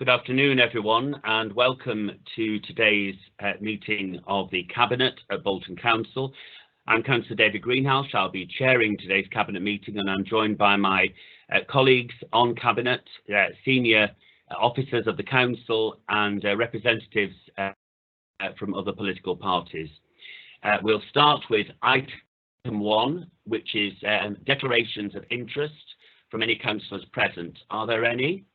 Good afternoon, everyone, and welcome to today's meeting of the Cabinet at Bolton Council. I'm Councillor David Greenhouse. I'll be chairing today's Cabinet meeting, and I'm joined by my colleagues on Cabinet, senior officers of the Council and representatives from other political parties. We'll start with item 1, which is declarations of interest from any councillors present. Are there any?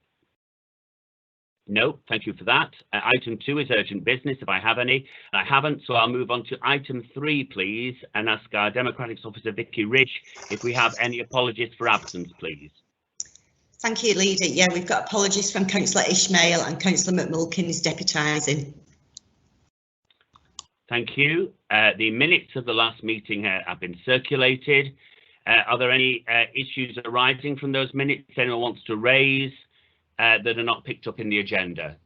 No, thank you for that. Item 2 is urgent business, if I have any. I haven't, so I'll move on to item 3, please, and ask our Democrats Officer Vicky Ridge if we have any apologies for absence, please. Thank you, Leader. Yeah, we've got apologies from Councillor Ishmael and Councillor McMulkin is deputising. Thank you. The minutes of the last meeting have been circulated. Are there any issues arising from those minutes anyone wants to raise that are not picked up in the agenda?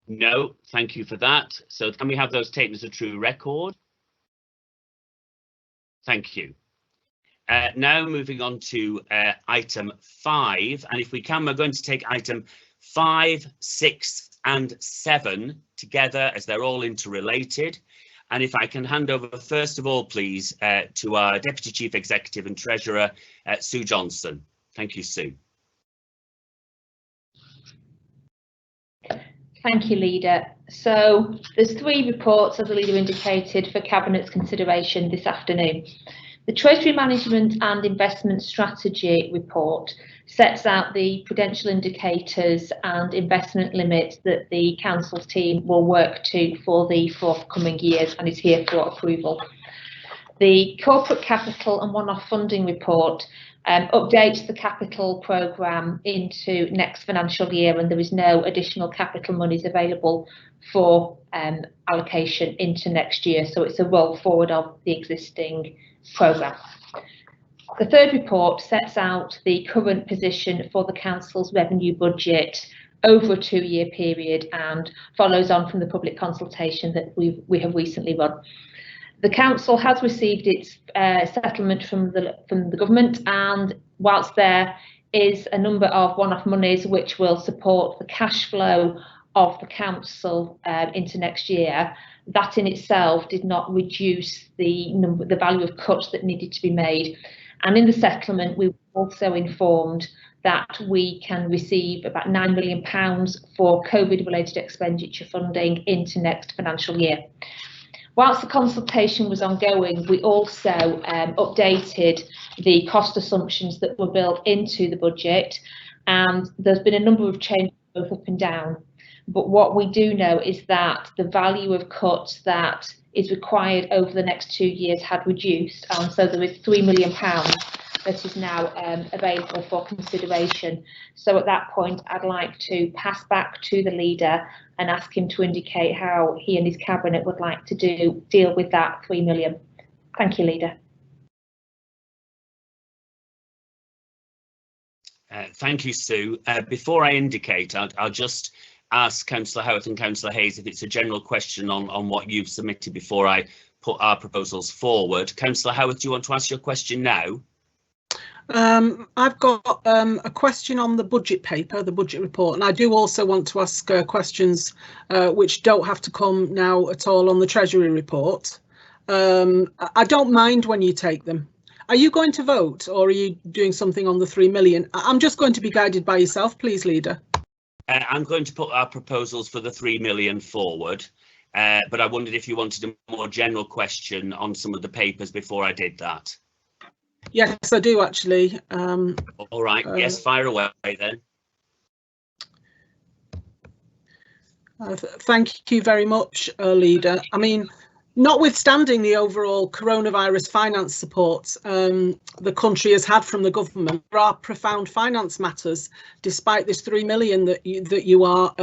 No, thank you for that. So can we have those taken as a true record? Thank you. Now moving on to item 5, and if we can, we're going to take item 5, 6 and 7 together as they're all interrelated. And if I can hand over first of all, please, to our Deputy Chief Executive and Treasurer, Sue Johnson. Thank you, Sue. Thank you, Leader. So there's 3 reports, as the Leader indicated, for Cabinet's consideration this afternoon. The Treasury Management and Investment Strategy report sets out the prudential indicators and investment limits that the Council's team will work to for the forthcoming years and is here for approval. The Corporate Capital and One-Off Funding report updates the capital programme into next financial year, and there is no additional capital monies available for allocation into next year, so it's a roll forward of the existing programme. The 3rd report sets out the current position for the Council's revenue budget over a 2-year period and follows on from the public consultation that we have recently run. The Council has received its settlement from the government, and whilst there is a number of one-off monies which will support the cash flow of the Council into next year, that in itself did not reduce the value of cuts that needed to be made. And in the settlement, we were also informed that we can receive about £9 million for COVID-related expenditure funding into next financial year. Whilst the consultation was ongoing, we also updated the cost assumptions that were built into the budget, and there's been a number of changes both up and down. But what we do know is that the value of cuts that is required over the next 2 years had reduced, and so there is £3 million that is now available for consideration. So at that point, I'd like to pass back to the Leader and ask him to indicate how he and his Cabinet would like to deal with that £3 million. Thank you, Leader. Thank you, Sue. Before I indicate, I'll just ask Councillor Howarth and Councillor Hayes if it's a general question on what you've submitted before I put our proposals forward. Councillor Howarth, do you want to ask your question now? I've got a question on the budget paper, the budget report, and I do also want to ask questions which don't have to come now at all on the Treasury report. I don't mind when you take them. Are you going to vote, or are you doing something on the 3 million? I'm just going to be guided by yourself, please, Leader. I'm going to put our proposals for the 3 million forward, but I wondered if you wanted a more general question on some of the papers before I did that. Yes, I do actually. All right, yes, fire away then. Thank you very much, Leader. I mean, notwithstanding the overall coronavirus finance support the country has had from the government, there are profound finance matters, despite this 3 million that you are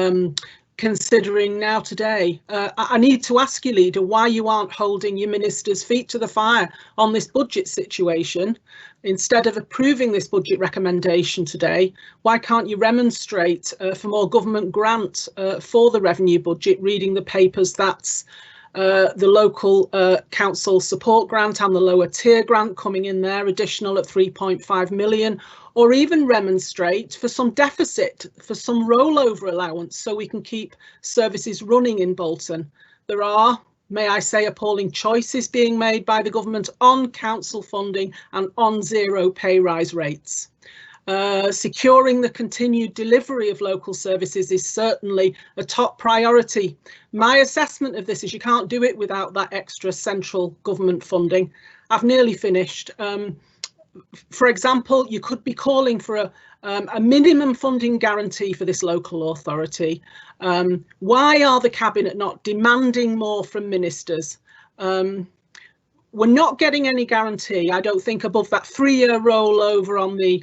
considering now today. I need to ask you, Leader, why you aren't holding your minister's feet to the fire on this budget situation. Instead of approving this budget recommendation today, why can't you remonstrate for more government grant for the revenue budget? Reading the papers, that's the local council support grant and the lower tier grant coming in there, additional at 3.5 million, or even remonstrate for some deficit, for some rollover allowance, so we can keep services running in Bolton. There are, may I say, appalling choices being made by the government on council funding and on zero pay rise rates. Securing the continued delivery of local services is certainly a top priority. My assessment of this is you can't do it without that extra central government funding. I've nearly finished. For example, you could be calling for a minimum funding guarantee for this local authority. Why are the Cabinet not demanding more from ministers? We're not getting any guarantee, I don't think, above that 3-year rollover on the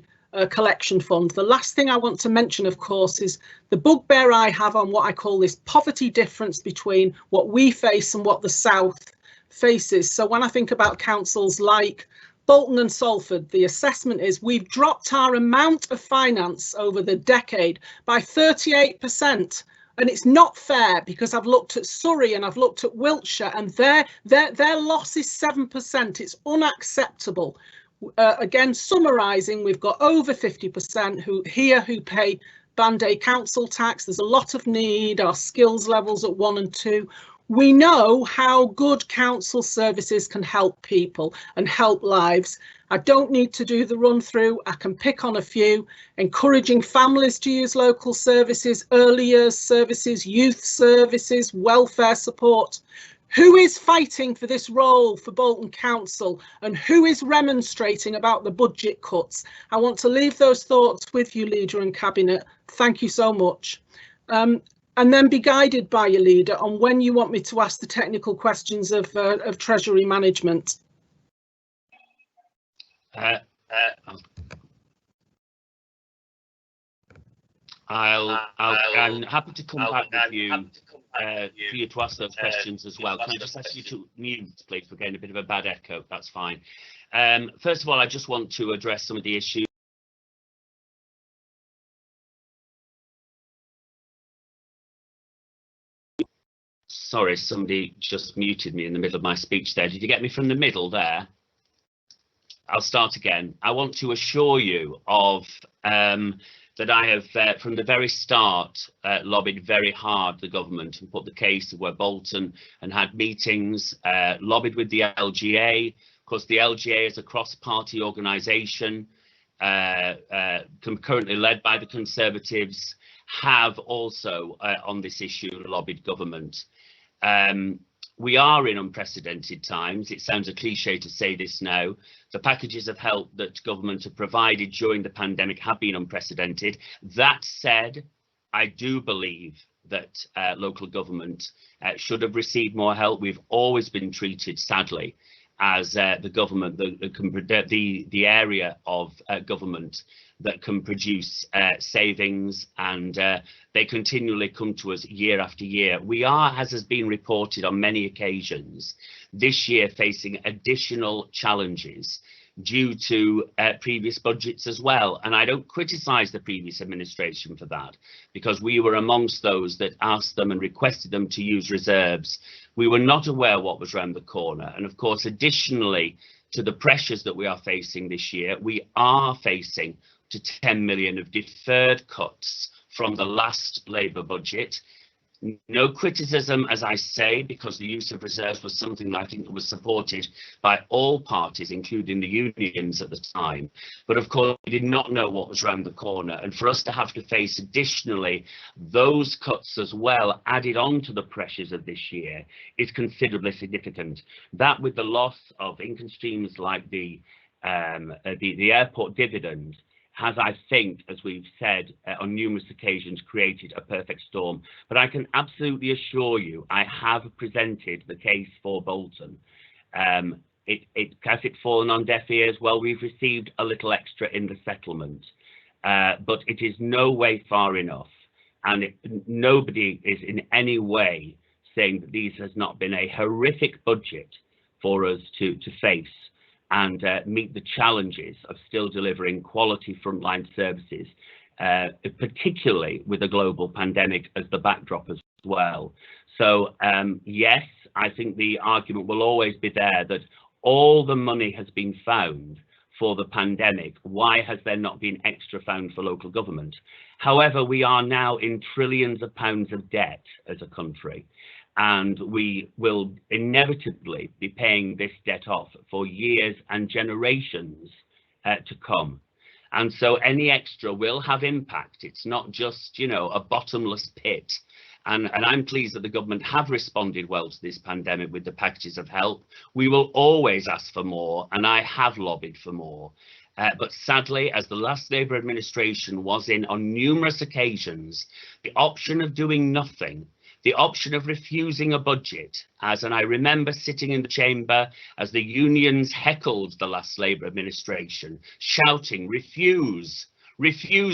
collection fund. The last thing I want to mention, of course, is the bugbear I have on what I call this poverty difference between what we face and what the South faces. So when I think about councils like Bolton and Salford, the assessment is we've dropped our amount of finance over the decade by 38%. And it's not fair, because I've looked at Surrey and I've looked at Wiltshire, and their loss is 7%. It's unacceptable. Again, summarising, we've got over 50% who pay band-aid council tax. There's a lot of need. Our skills levels at 1 and 2. We know how good council services can help people and help lives. I don't need to do the run through. I can pick on a few. Encouraging families to use local services, early years services, youth services, welfare support. Who is fighting for this role for Bolton Council, and who is remonstrating about the budget cuts? I want to leave those thoughts with you, Leader and Cabinet. Thank you so much. And then be guided by your Leader on when you want me to ask the technical questions of Treasury management. I'm happy to come back with you for you to ask those questions as well. Can I just ask you to mute, please? We're getting a bit of a bad echo. That's fine. First of all, I just want to address some of the issues. Sorry, somebody just muted me in the middle of my speech there. Did you get me from the middle there? I'll start again. I want to assure you of that I have, from the very start, lobbied very hard the government and put the case where Bolton and had meetings, lobbied with the LGA. Of course, the LGA is a cross-party organisation, currently led by the Conservatives, have also, on this issue, lobbied government. We are in unprecedented times. It sounds a cliche to say this now. The packages of help that government have provided during the pandemic have been unprecedented. That said, I do believe that local government should have received more help. We've always been treated, sadly, as the government, the area of government that can produce savings, and they continually come to us year after year. We are, as has been reported on many occasions, this year facing additional challenges due to previous budgets as well. And I don't criticise the previous administration for that, because we were amongst those that asked them and requested them to use reserves. We were not aware what was around the corner. And of course, additionally to the pressures that we are facing this year, we are facing to 10 million of deferred cuts from the last Labour budget. No criticism, as I say, because the use of reserves was something that I think was supported by all parties, including the unions at the time. But of course, we did not know what was around the corner. And for us to have to face additionally those cuts as well, added on to the pressures of this year, is considerably significant. That, with the loss of income streams like the airport dividend, has, I think, as we've said on numerous occasions, created a perfect storm. But I can absolutely assure you, I have presented the case for Bolton. Has it fallen on deaf ears? Well, we've received a little extra in the settlement, but it is no way far enough. And nobody is in any way saying that these has not been a horrific budget for us to face and meet the challenges of still delivering quality frontline services, particularly with a global pandemic as the backdrop as well. So yes, I think the argument will always be there that all the money has been found for the pandemic. Why has there not been extra found for local government? However, we are now in trillions of pounds of debt as a country, and we will inevitably be paying this debt off for years and generations to come. And so any extra will have impact. It's not just, you know, a bottomless pit. And I'm pleased that the government have responded well to this pandemic with the packages of help. We will always ask for more, and I have lobbied for more. But sadly, as the last Labour administration was in on numerous occasions, the option of doing nothing, the option of refusing a budget, and I remember sitting in the chamber as the unions heckled the last Labour administration, shouting, refuse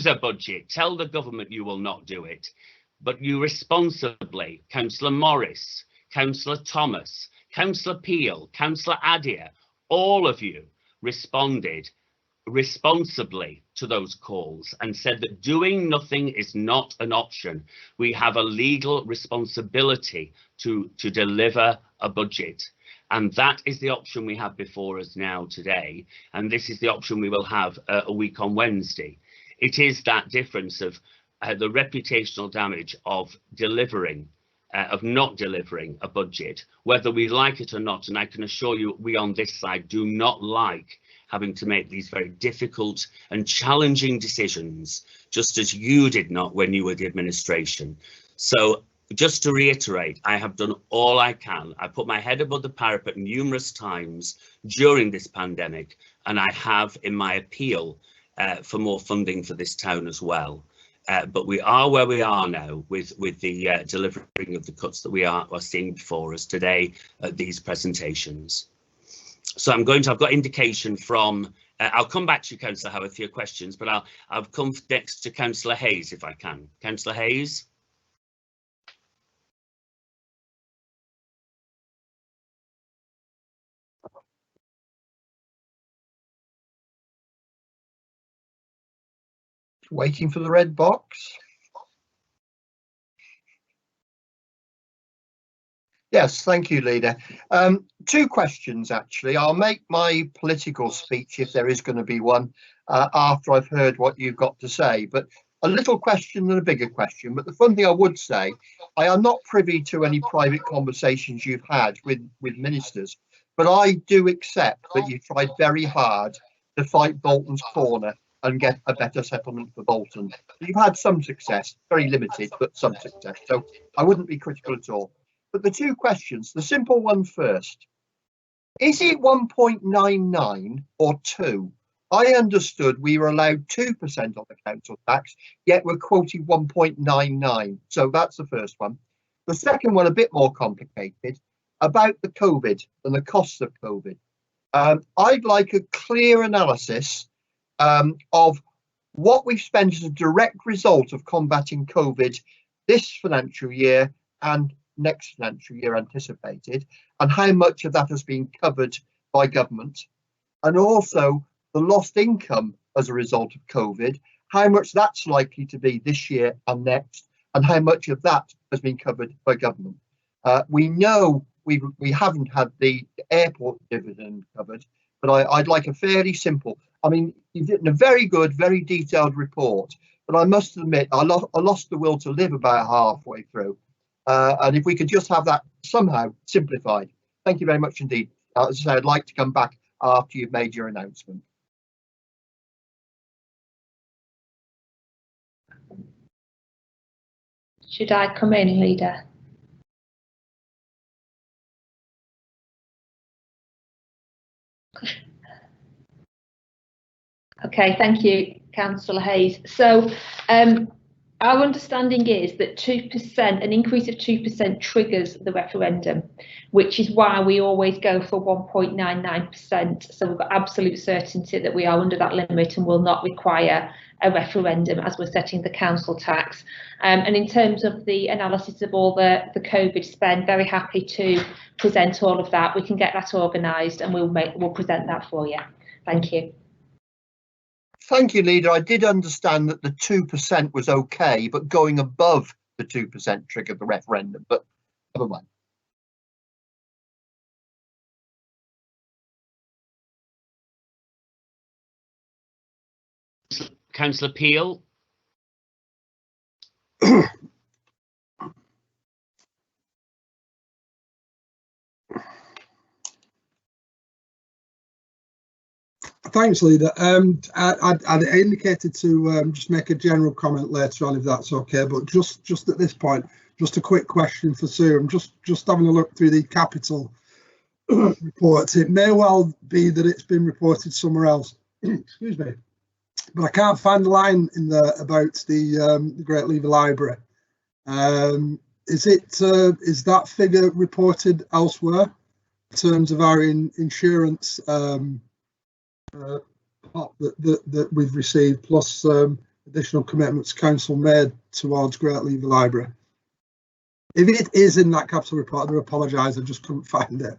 a budget, tell the government you will not do it. But you responsibly, Councillor Morris, Councillor Thomas, Councillor Peel, Councillor Adia, all of you responded responsibly to those calls and said that doing nothing is not an option. We have a legal responsibility to deliver a budget. And that is the option we have before us now today. And this is the option we will have a week on Wednesday. It is that difference of the reputational damage of not delivering a budget, whether we like it or not. And I can assure you, we on this side do not like having to make these very difficult and challenging decisions, just as you did not when you were the administration. So just to reiterate, I have done all I can. I put my head above the parapet numerous times during this pandemic, and I have in my appeal for more funding for this town as well. But we are where we are now with the delivering of the cuts that we are seeing before us today at these presentations. So I've got indication from, I'll come back to you, Councillor Howard, for your questions, but I'll come next to Councillor Hayes if I can. Councillor Hayes. Waiting for the red box. Yes, thank you, Leader. Two questions, actually. I'll make my political speech, if there is going to be one, after I've heard what you've got to say. But a little question and a bigger question. But the fun thing I would say, I am not privy to any private conversations you've had with ministers, but I do accept that you tried very hard to fight Bolton's corner and get a better settlement for Bolton. You've had some success, very limited, but some success. So I wouldn't be critical at all. But the two questions, the simple one first. Is it 1.99 or 2? I understood we were allowed 2% on the council tax, yet we're quoting 1.99. So that's the first one. The second one, a bit more complicated, about the COVID and the costs of COVID. I'd like a clear analysis of what we've spent as a direct result of combating COVID this financial year and next financial year anticipated, and how much of that has been covered by government, and also the lost income as a result of COVID, how much that's likely to be this year and next, and how much of that has been covered by government. We know we haven't had the airport dividend covered, but I'd like a fairly simple. I mean, you've written a very good, very detailed report, but I must admit I lost the will to live about halfway through. And if we could just have that somehow simplified. Thank you very much indeed. As I say, I'd like to come back after you've made your announcement. Should I come in, Leader? Okay, thank you, Councillor Hayes. So our understanding is that 2%, an increase of 2% triggers the referendum, which is why we always go for 1.99%. So we've got absolute certainty that we are under that limit and will not require a referendum as we're setting the council tax. And in terms of the analysis of all the COVID spend, very happy to present all of that. We can get that organised and we'll present that for you. Thank you. Thank you, Leader. I did understand that the 2% was okay, but going above the 2% triggered the referendum, but never mind. Councillor Peel. Thanks, Leader. I'd indicated to just make a general comment later on, if that's okay, but just at this point, just a quick question for Sue. I'm just having a look through the capital reports. It may well be that it's been reported somewhere else, excuse me, but I can't find the line in there about the Great Lever Library. Is that figure reported elsewhere in terms of our insurance that we've received, plus additional commitments council made towards Great Lever Library? If it is in that capital report, I do apologise, I just couldn't find it.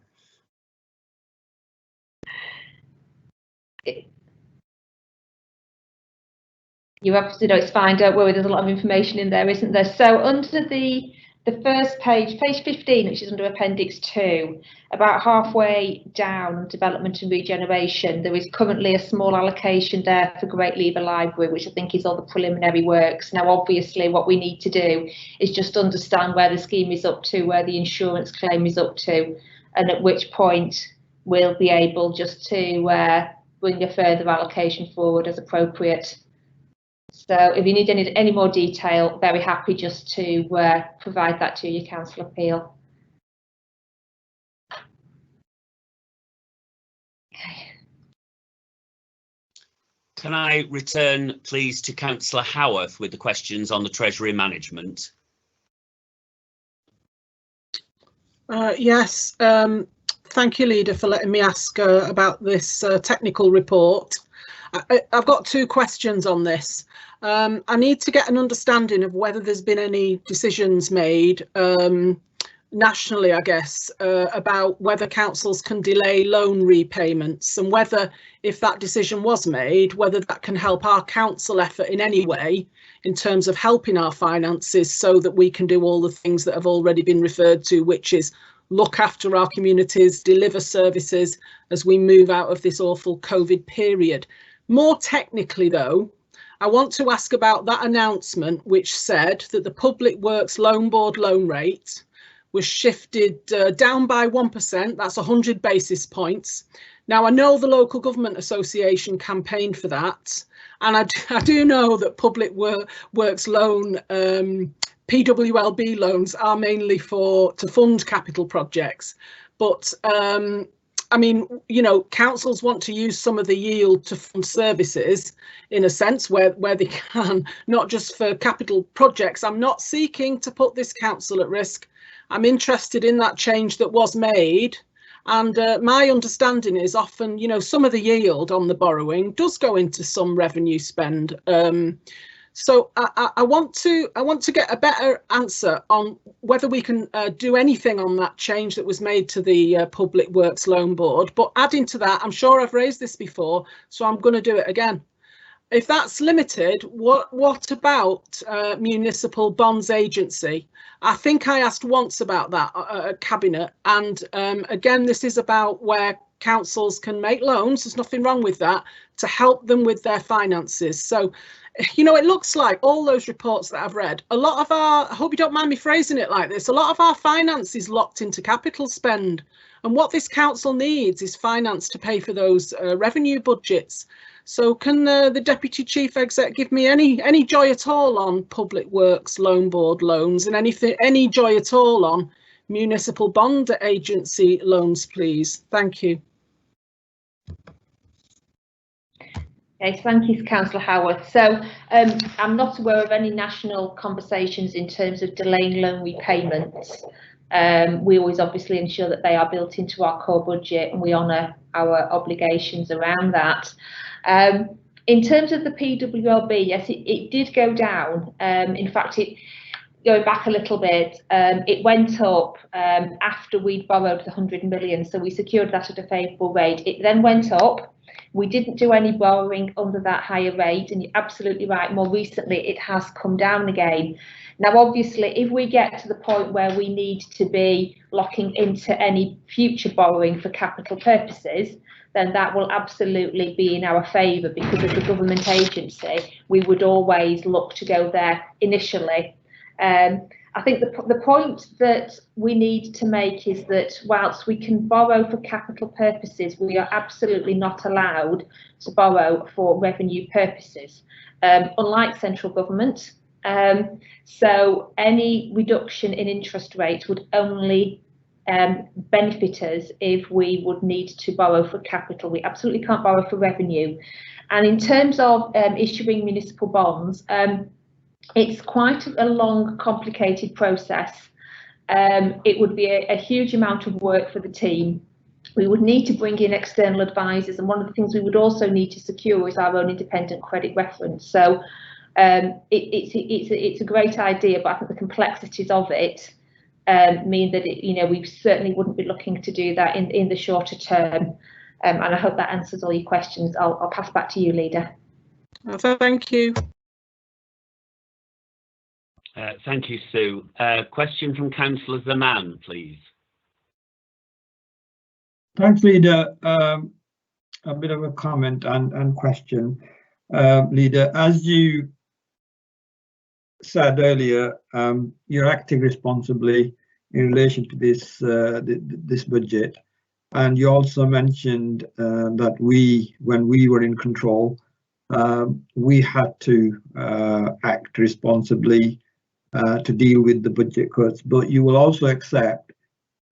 You obviously know it's fine, don't worry, there's a lot of information in there, isn't there? So under the first page, page 15, which is under Appendix 2, about halfway down, development and regeneration, there is currently a small allocation there for Great Lever Library, which I think is all the preliminary works. Now, obviously, what we need to do is just understand where the scheme is up to, where the insurance claim is up to, and at which point we'll be able just to bring a further allocation forward as appropriate. So if you need any more detail, very happy just to provide that to you, Councillor Peel. Okay. Can I return, please, to Councillor Howarth with the questions on the Treasury management? Yes, thank you, Leader, for letting me ask about this technical report. I've got two questions on this. I need to get an understanding of whether there's been any decisions made nationally, I guess, about whether councils can delay loan repayments, and whether, if that decision was made, whether that can help our council effort in any way in terms of helping our finances so that we can do all the things that have already been referred to, which is look after our communities, deliver services as we move out of this awful COVID period. More technically, though, I want to ask about that announcement which said that the Public Works Loan Board loan rate was shifted down by 1%, that's 100 basis points. Now, I know the Local Government Association campaigned for that, and I do know that Public Works loan, PWLB loans are mainly to fund capital projects, but I mean, you know, councils want to use some of the yield to fund services in a sense where they can, not just for capital projects. I'm not seeking to put this council at risk. I'm interested in that change that was made. And my understanding is often, you know, some of the yield on the borrowing does go into some revenue spend. So I want to get a better answer on whether we can do anything on that change that was made to the Public Works Loan Board. But adding to that, I'm sure I've raised this before, so I'm going to do it again. If that's limited, what about Municipal Bonds Agency? I think I asked once about that at Cabinet, and again, this is about where councils can make loans, there's nothing wrong with that, to help them with their finances. So, you know, it looks like all those reports that I've read, a lot of our, I hope you don't mind me phrasing it like this, a lot of our finance is locked into capital spend. And what this council needs is finance to pay for those revenue budgets. So can the Deputy Chief Exec give me any joy at all on Public Works Loan Board loans, and any joy at all on Municipal Bond Agency loans, please? Thank you. Okay, thank you, Councillor Howarth. So I'm not aware of any national conversations in terms of delaying loan repayments. We always obviously ensure that they are built into our core budget and we honour our obligations around that. In terms of the PWLB, yes, it did go down. In fact, going back a little bit, it went up after we'd borrowed the 100 million, so we secured that at a favourable rate. It then went up. We didn't do any borrowing under that higher rate, and you're absolutely right, more recently it has come down again. Now, obviously, if we get to the point where we need to be locking into any future borrowing for capital purposes, then that will absolutely be in our favour, because as a government agency, we would always look to go there initially. I think the point that we need to make is that whilst we can borrow for capital purposes, we are absolutely not allowed to borrow for revenue purposes, unlike central government. So any reduction in interest rates would only benefit us if we would need to borrow for capital. We absolutely can't borrow for revenue. And in terms of issuing municipal bonds, it's quite a long, complicated process. It would be a huge amount of work for the team. We would need to bring in external advisors, and one of the things we would also need to secure is our own independent credit reference. So it's a great idea, but I think the complexities of it mean that we certainly wouldn't be looking to do that in the shorter term. And I hope that answers all your questions. I'll pass back to you, Leader. Thank you. Thank you, Sue. Question from Councillor Zaman, please. Thanks, Leader. A bit of a comment and question. Leader, as you said earlier, you're acting responsibly in relation to this budget, and you also mentioned that when we were in control, we had to act responsibly to deal with the budget cuts, but you will also accept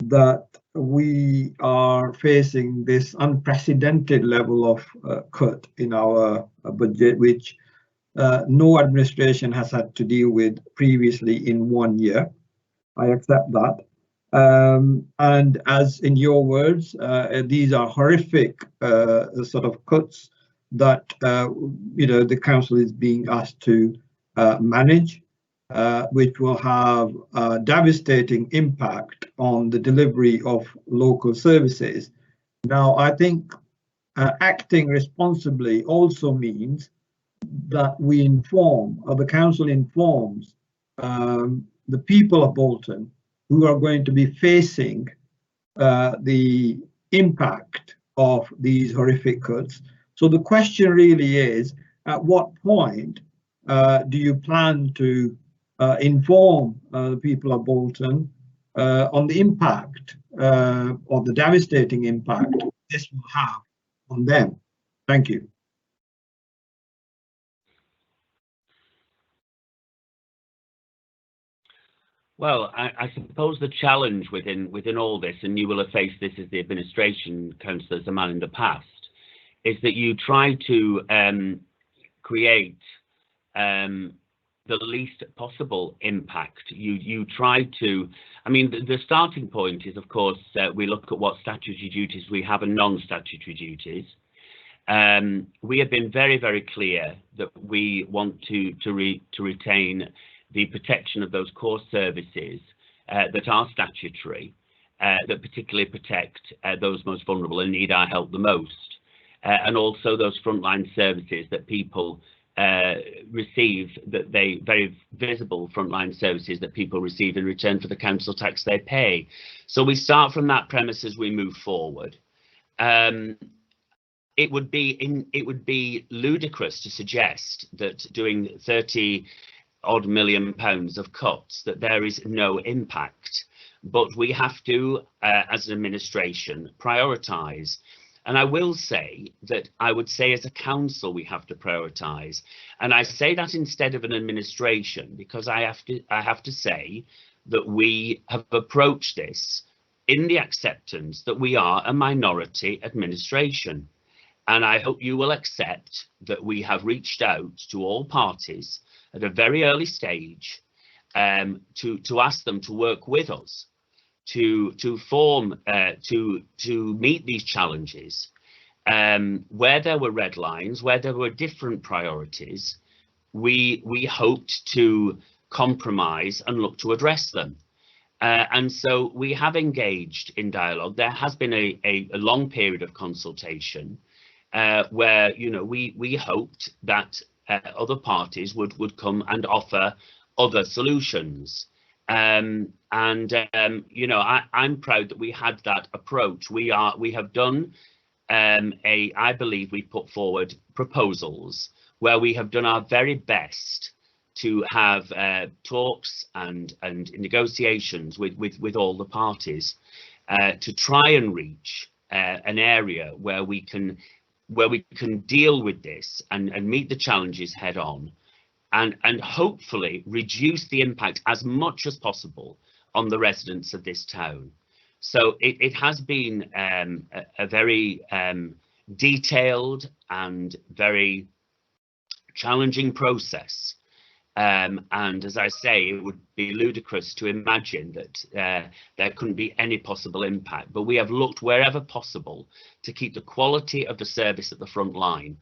that we are facing this unprecedented level of cut in our budget, which no administration has had to deal with previously in 1 year. I accept that. And as in your words, these are horrific sort of cuts that the council is being asked to manage, which will have a devastating impact on the delivery of local services. Now, I think acting responsibly also means that we inform, or the council informs, the people of Bolton who are going to be facing the impact of these horrific cuts. So the question really is, at what point do you plan to inform the people of Bolton on the impact or the devastating impact this will have on them? Thank you. Well, I suppose the challenge within all this, and you will have faced this as the administration, Councillor Zaman, in the past, is that you try to create the least possible impact. You try to, I mean, the starting point is, of course, we look at what statutory duties we have and non-statutory duties. We have been very, very clear that we want to retain the protection of those core services that are statutory, that particularly protect those most vulnerable and need our help the most, and also those frontline services that people receive, that they very visible frontline services that people receive in return for the council tax they pay. So we start from that premise as we move forward. It would be ludicrous to suggest that doing 30-odd million pounds of cuts, that there is no impact, but we have to, as an administration, prioritise. And I will say that I would say as a council we have to prioritise, and I say that instead of an administration, because I have to say that we have approached this in the acceptance that we are a minority administration, and I hope you will accept that we have reached out to all parties at a very early stage to ask them to work with us to meet these challenges, where there were red lines, where there were different priorities. We hoped to compromise and look to address them, and so we have engaged in dialogue. There has been a long period of consultation where we hoped that other parties would come and offer other solutions. I'm proud that we had that approach. We have done I believe we put forward proposals where we have done our very best to have talks and negotiations with all the parties to try and reach an area where we can deal with this and meet the challenges head on, and hopefully reduce the impact as much as possible on the residents of this town. So it has been a very detailed and very challenging process. And as I say, it would be ludicrous to imagine that there couldn't be any possible impact. But we have looked wherever possible to keep the quality of the service at the front line,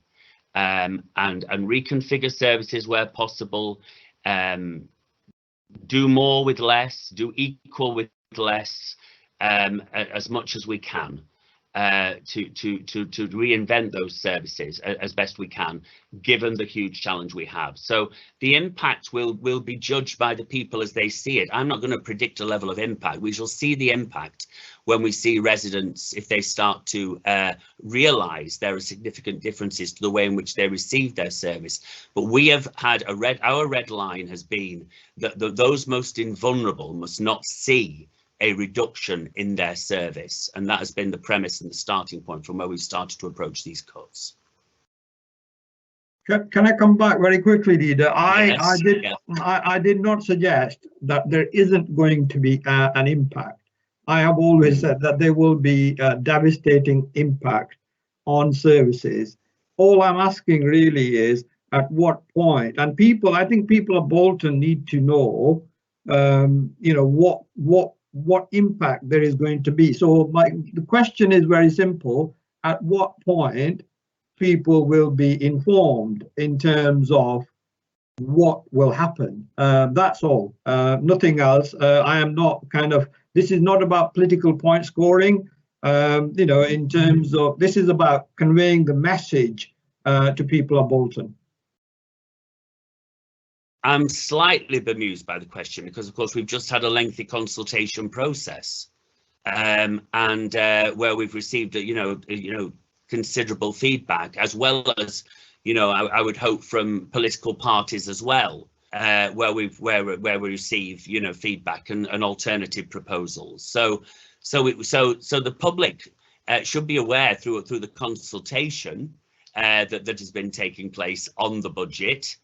and reconfigure services where possible, do more with less, do equal with less, as much as we can, to reinvent those services as best we can, given the huge challenge we have. So the impact will be judged by the people as they see it. I'm not going to predict a level of impact. We shall see the impact when we see residents, if they start to realise there are significant differences to the way in which they receive their service. But we have had our red line has been that those most vulnerable must not see a reduction in their service, and that has been the premise and the starting point from where we started to approach these cuts. Can I come back very quickly, Leader? Yes, I did not suggest that there isn't going to be an impact. I have always said that there will be a devastating impact on services. All I'm asking really is at what point, and I think people of Bolton need to know, what impact there is going to be. So the question is very simple: at what point people will be informed in terms of what will happen? That's all, nothing else. I am not this is not about political point scoring, in terms of, this is about conveying the message to people of Bolton. I'm slightly bemused by the question because, of course, we've just had a lengthy consultation process, and where we've received, considerable feedback, as well as, I would hope from political parties as well, where we receive, feedback and alternative proposals. So the public should be aware through the consultation that has been taking place on the budget.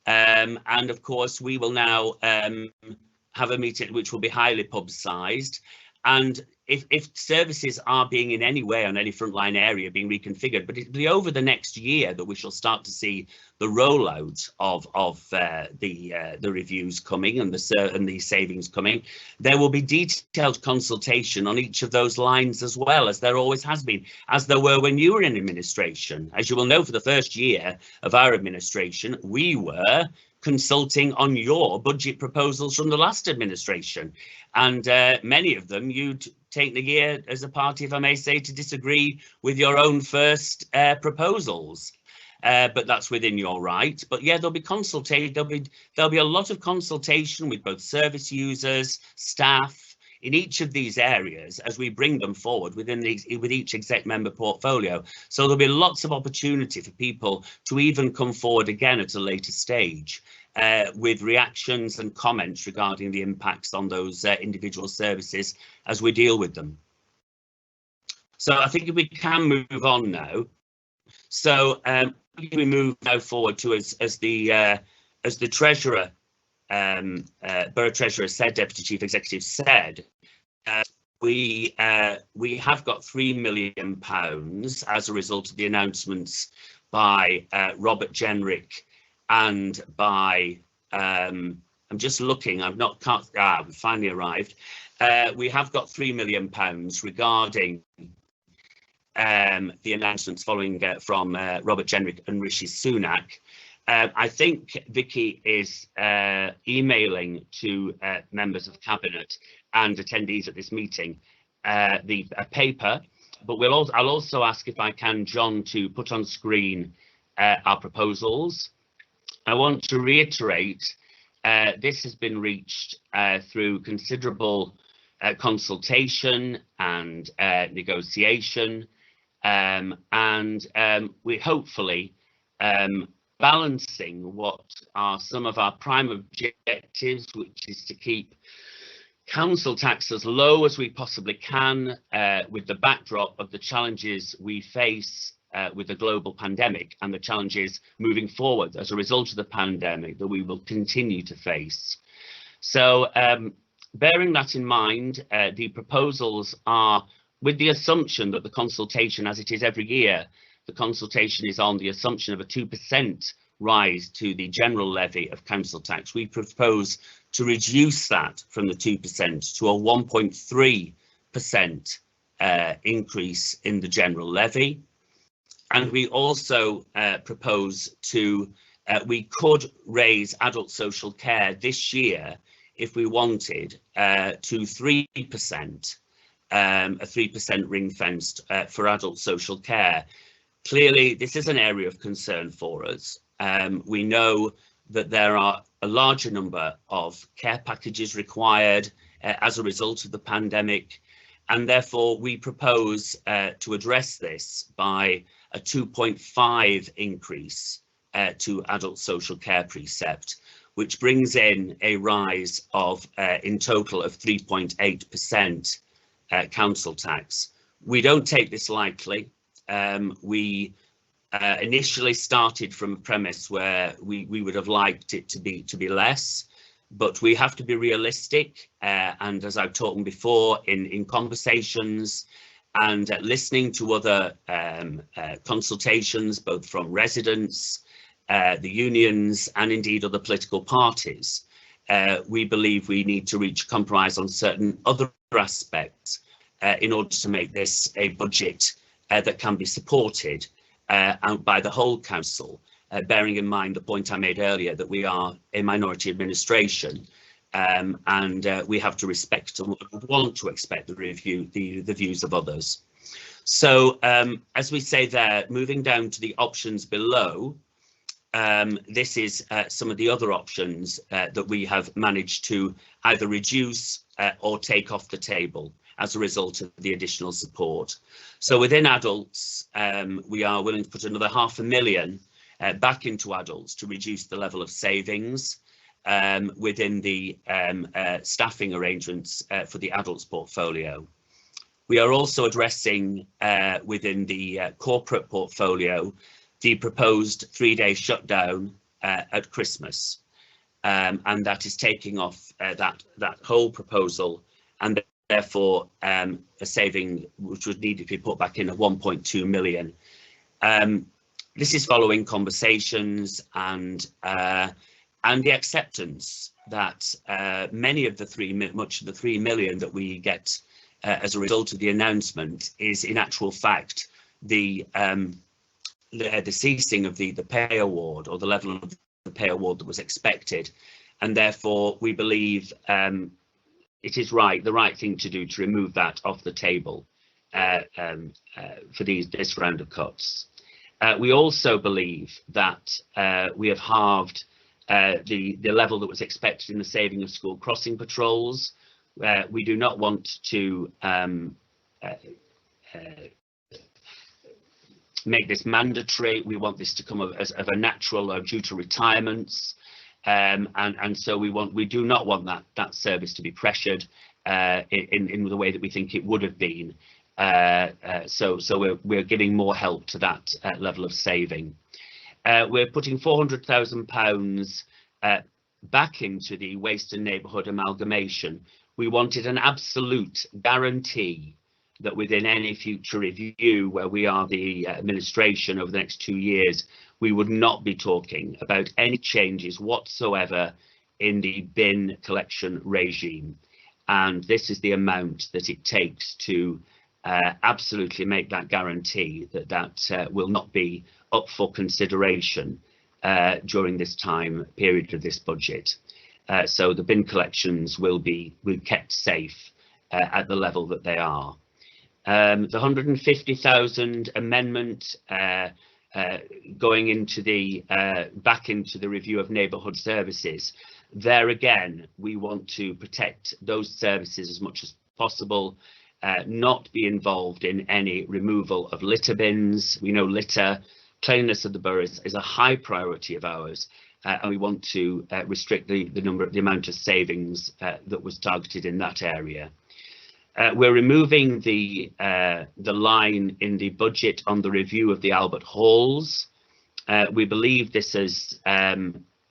And of course, we will now have a meeting which will be highly publicised. And if services are being in any way on any frontline area being reconfigured, but it'll be over the next year that we shall start to see the rollout of the reviews coming and the savings coming. There will be detailed consultation on each of those lines, as well as there always has been, as there were when you were in administration. As you will know, for the first year of our administration, we were consulting on your budget proposals from the last administration, and many of them you'd take the year as a party, if I may say, to disagree with your own first proposals. But that's within your right. But yeah, there'll be a lot of consultation with both service users, staff, in each of these areas as we bring them forward with each exec member portfolio. So there'll be lots of opportunity for people to even come forward again at a later stage with reactions and comments regarding the impacts on those individual services as we deal with them. So I think if we can move on now. So we move now forward to as the Treasurer, Borough Treasurer said, Deputy Chief Executive said, we have got £3 million as a result of the announcements by Robert Jenrick and by I'm just looking, we've finally arrived. We have got £3 million regarding the announcements following from Robert Jenrick and Rishi Sunak. I think Vicky is emailing to members of Cabinet and attendees at this meeting the paper, but I'll also ask, if I can, John, to put on screen our proposals. I want to reiterate this has been reached through considerable consultation and negotiation we hopefully balancing what are some of our prime objectives, which is to keep council tax as low as we possibly can, with the backdrop of the challenges we face with the global pandemic and the challenges moving forward as a result of the pandemic that we will continue to face. So bearing that in mind, the proposals are with the assumption that the consultation, as it is every year, the consultation is on the assumption of a 2% rise to the general levy of council tax. We propose to reduce that from the 2% to a 1.3% increase in the general levy. And we also propose to, we could raise adult social care this year if we wanted to 3%, a 3% ring fenced for adult social care. Clearly, this is an area of concern for us. We know that there are a larger number of care packages required as a result of the pandemic, and therefore we propose to address this by a 2.5 increase to adult social care precept, which brings in a rise of in total of 3.8% council tax. We don't take this lightly. We initially started from a premise where we would have liked it to be less, but we have to be realistic, and as I've talked before in conversations and listening to other consultations, both from residents, the unions, and indeed other political parties, we believe we need to reach a compromise on certain other aspects in order to make this a budget that can be supported by the whole council, bearing in mind the point I made earlier that we are a minority administration, and we have to respect and want to expect the views of others. So as we say there, moving down to the options below, this is some of the other options that we have managed to either reduce or take off the table as a result of the additional support. So within adults, we are willing to put another £500,000 back into adults to reduce the level of savings within the staffing arrangements for the adults portfolio. We are also addressing within the corporate portfolio the proposed 3-day shutdown at Christmas, and that is taking off that whole proposal, and therefore a saving which would need to be put back in of 1.2 million. This is following conversations and the acceptance that much of the 3 million that we get as a result of the announcement is in actual fact the ceasing of the pay award, or the level of the pay award that was expected, and therefore we believe it is the right thing to do to remove that off the table for this round of cuts. We also believe that we have halved the level that was expected in the saving of school crossing patrols. We do not want to make this mandatory. We want this to come as of a natural or due to retirements, and so we do not want that service to be pressured in the way that we think it would have been. So we're giving more help to that level of saving. We're putting £400,000 back into the waste and neighbourhood amalgamation. We wanted an absolute guarantee that within any future review where we are the administration over the next 2 years, we would not be talking about any changes whatsoever in the bin collection regime. And this is the amount that it takes to absolutely make that guarantee that will not be up for consideration during this time period of this budget. So the bin collections will be kept safe at the level that they are. The 150,000 amendment going into the back into the review of neighbourhood services. There again, we want to protect those services as much as possible. not be involved in any removal of litter bins. We know litter, cleanliness of the borough is a high priority of ours, and we want to restrict the amount of savings that was targeted in that area. We're removing the line in the budget on the review of the Albert Halls. We believe this is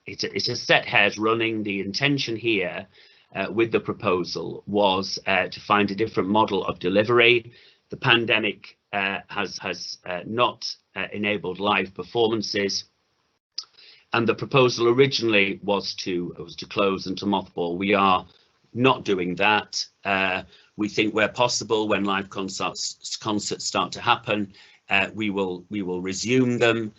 it's a set hairs running. The intention here with the proposal was to find a different model of delivery. The pandemic has not enabled live performances, and the proposal originally was to close and to mothball. We are not doing that. We think where possible, when live concerts start to happen, we will resume them.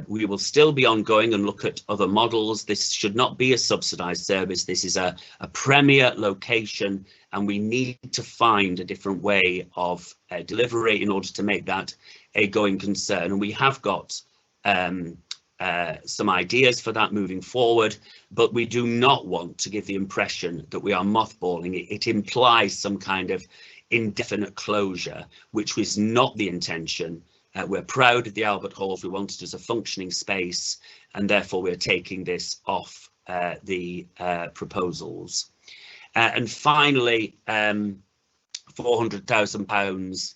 We will still be ongoing and look at other models. This should not be a subsidised service. This is a premier location, and we need to find a different way of delivery in order to make that a going concern. And we have got some ideas for that moving forward, but we do not want to give the impression that we are mothballing it. It implies some kind of indefinite closure, which was not the intention. We're proud of the Albert Halls. We want it as a functioning space, and therefore we're taking this off the proposals. And finally, £400,000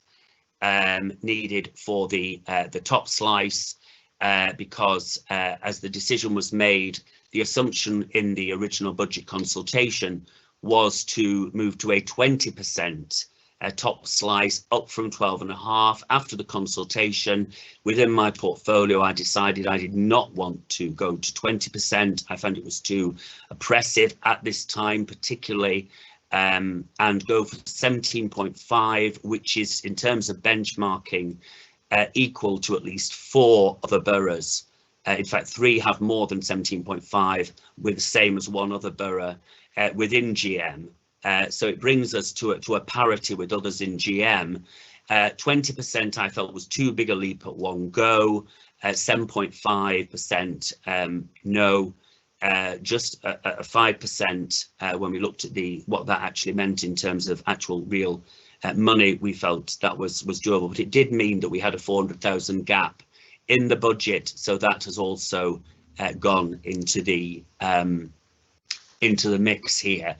needed for the top slice, because as the decision was made, the assumption in the original budget consultation was to move to a 20% top slice, up from 12.5. After the consultation within my portfolio, I decided I did not want to go to 20%. I found it was too oppressive at this time, particularly, and go for 17.5, which is, in terms of benchmarking, equal to at least 4 other boroughs. In fact, 3 have more than 17.5, with the same as 1 other borough within GM. So it brings us to a parity with others in GM. 20% I felt was too big a leap at one go. 7.5% no. Just a 5% when we looked at what that actually meant in terms of actual real money. We felt that was doable, but it did mean that we had a 400,000 gap in the budget. So that has also gone into the mix here.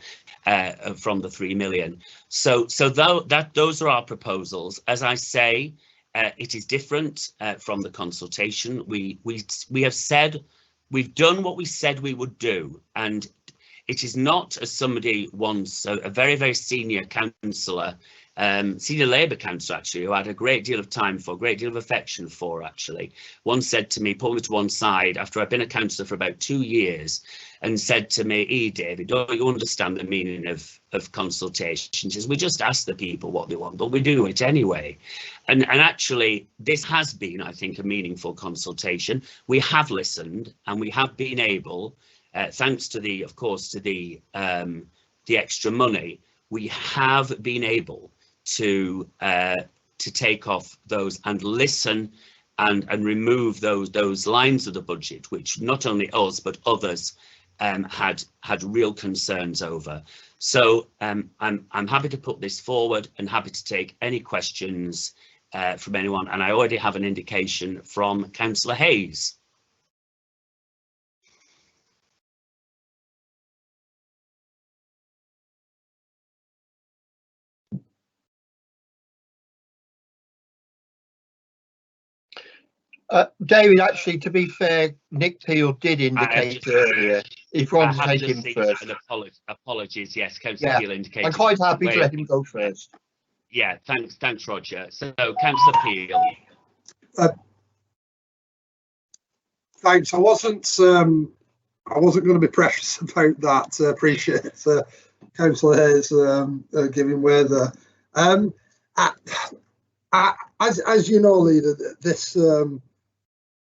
From the 3 million. So those are our proposals. As I say, it is different from the consultation. We have said, we've done what we said we would do, and it is not, as somebody once, a very, very senior councillor, senior Labour councillor actually, who I had a great deal of time for, a great deal of affection for actually, once said to me, pulled me to one side after I'd been a councillor for about 2 years, and said to me, David, don't you understand the meaning of consultation? He says, we just ask the people what they want, but we do it anyway. And actually, this has been, I think, a meaningful consultation. We have listened, and we have been able, thanks to the extra money, we have been able to take off those and listen and remove those lines of the budget, which not only us but others had real concerns over. So I'm happy to put this forward and happy to take any questions from anyone. And I already have an indication from Councillor Hayes. David, actually, to be fair, Nick Peel did indicate earlier if you want to take him first. Apologies, yes, Councillor Peel indicated. I'm quite happy to let him go first. Yeah, thanks, Roger. So, Councillor Peel. Thanks. I wasn't going to be precious about that. Appreciate Councillor Hayes giving way there. As you know, Leader,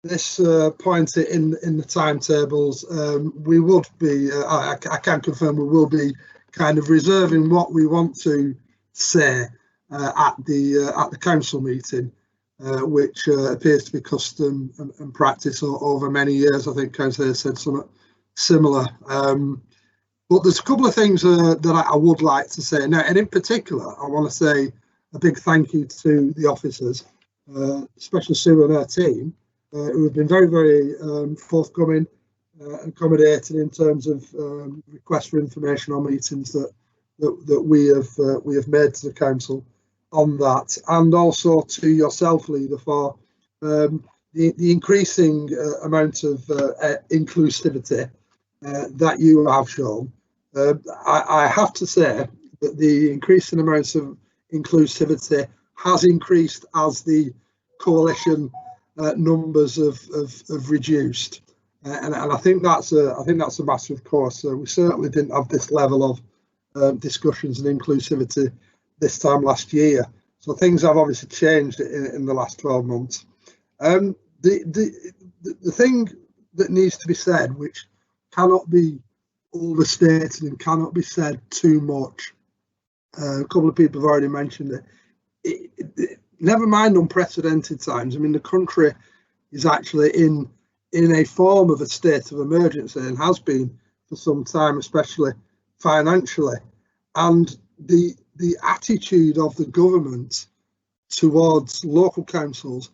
this point in the timetables, we would be, I can confirm we will be kind of reserving what we want to say at the council meeting, which appears to be custom and practice over many years. I think Councillor said something similar. But there's a couple of things that I would like to say now, and in particular, I want to say a big thank you to the officers, especially Sue and her team, who have been very, very forthcoming, accommodating in terms of requests for information on meetings that we have made to the council on that, and also to yourself, Leader, for the increasing amount of inclusivity that you have shown. I have to say that the increasing amounts of inclusivity has increased as the coalition numbers have reduced, and I think that's a massive course. So we certainly didn't have this level of discussions and inclusivity this time last year. So things have obviously changed in the last 12 months. The thing that needs to be said, which cannot be overstated and cannot be said too much, a couple of people have already mentioned it, never mind unprecedented times. I mean, the country is actually in a form of a state of emergency and has been for some time, especially financially, and the attitude of the government towards local councils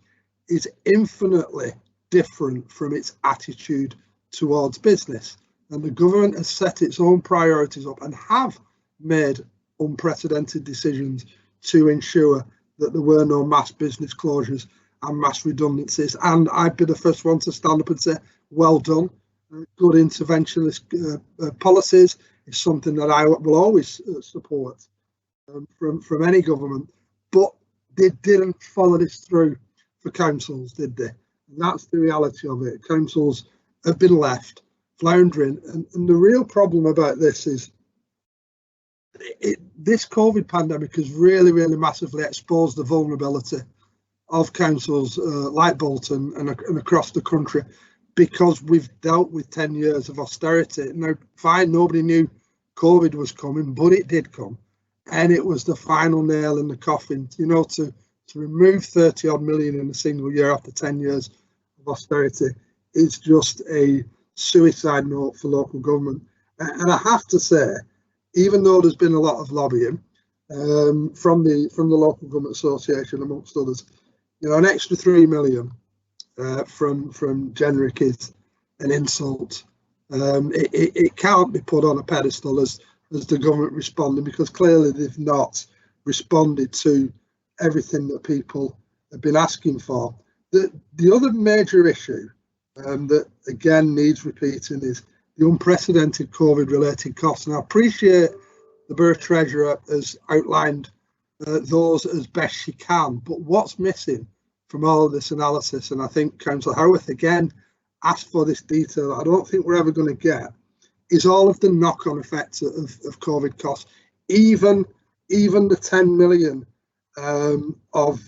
is infinitely different from its attitude towards business. And the government has set its own priorities up and have made unprecedented decisions to ensure that there were no mass business closures and mass redundancies. And I'd be the first one to stand up and say, well done. Good interventionist policies is something that I will always support from any government. But they didn't follow this through for councils, did they? And that's the reality of it. Councils have been left floundering, and the real problem about this is this COVID pandemic has really, really massively exposed the vulnerability of councils like Bolton and across the country, because we've dealt with 10 years of austerity. Now, fine, nobody knew COVID was coming, but it did come, and it was the final nail in the coffin. You know, to remove 30 odd million in a single year after 10 years of austerity is just a suicide note for local government. And I have to say, even though there's been a lot of lobbying from the local government association amongst others, you know, an extra 3 million from Generic is an insult. It can't be put on a pedestal as the government responding, because clearly they've not responded to everything that people have been asking for. The other major issue that again needs repeating is the unprecedented COVID related costs. And I appreciate the Borough Treasurer has outlined those as best she can, but what's missing from all of this analysis, and I think Councillor Howarth again asked for this detail that I don't think we're ever going to get, is all of the knock-on effects of COVID costs. Even the 10 million of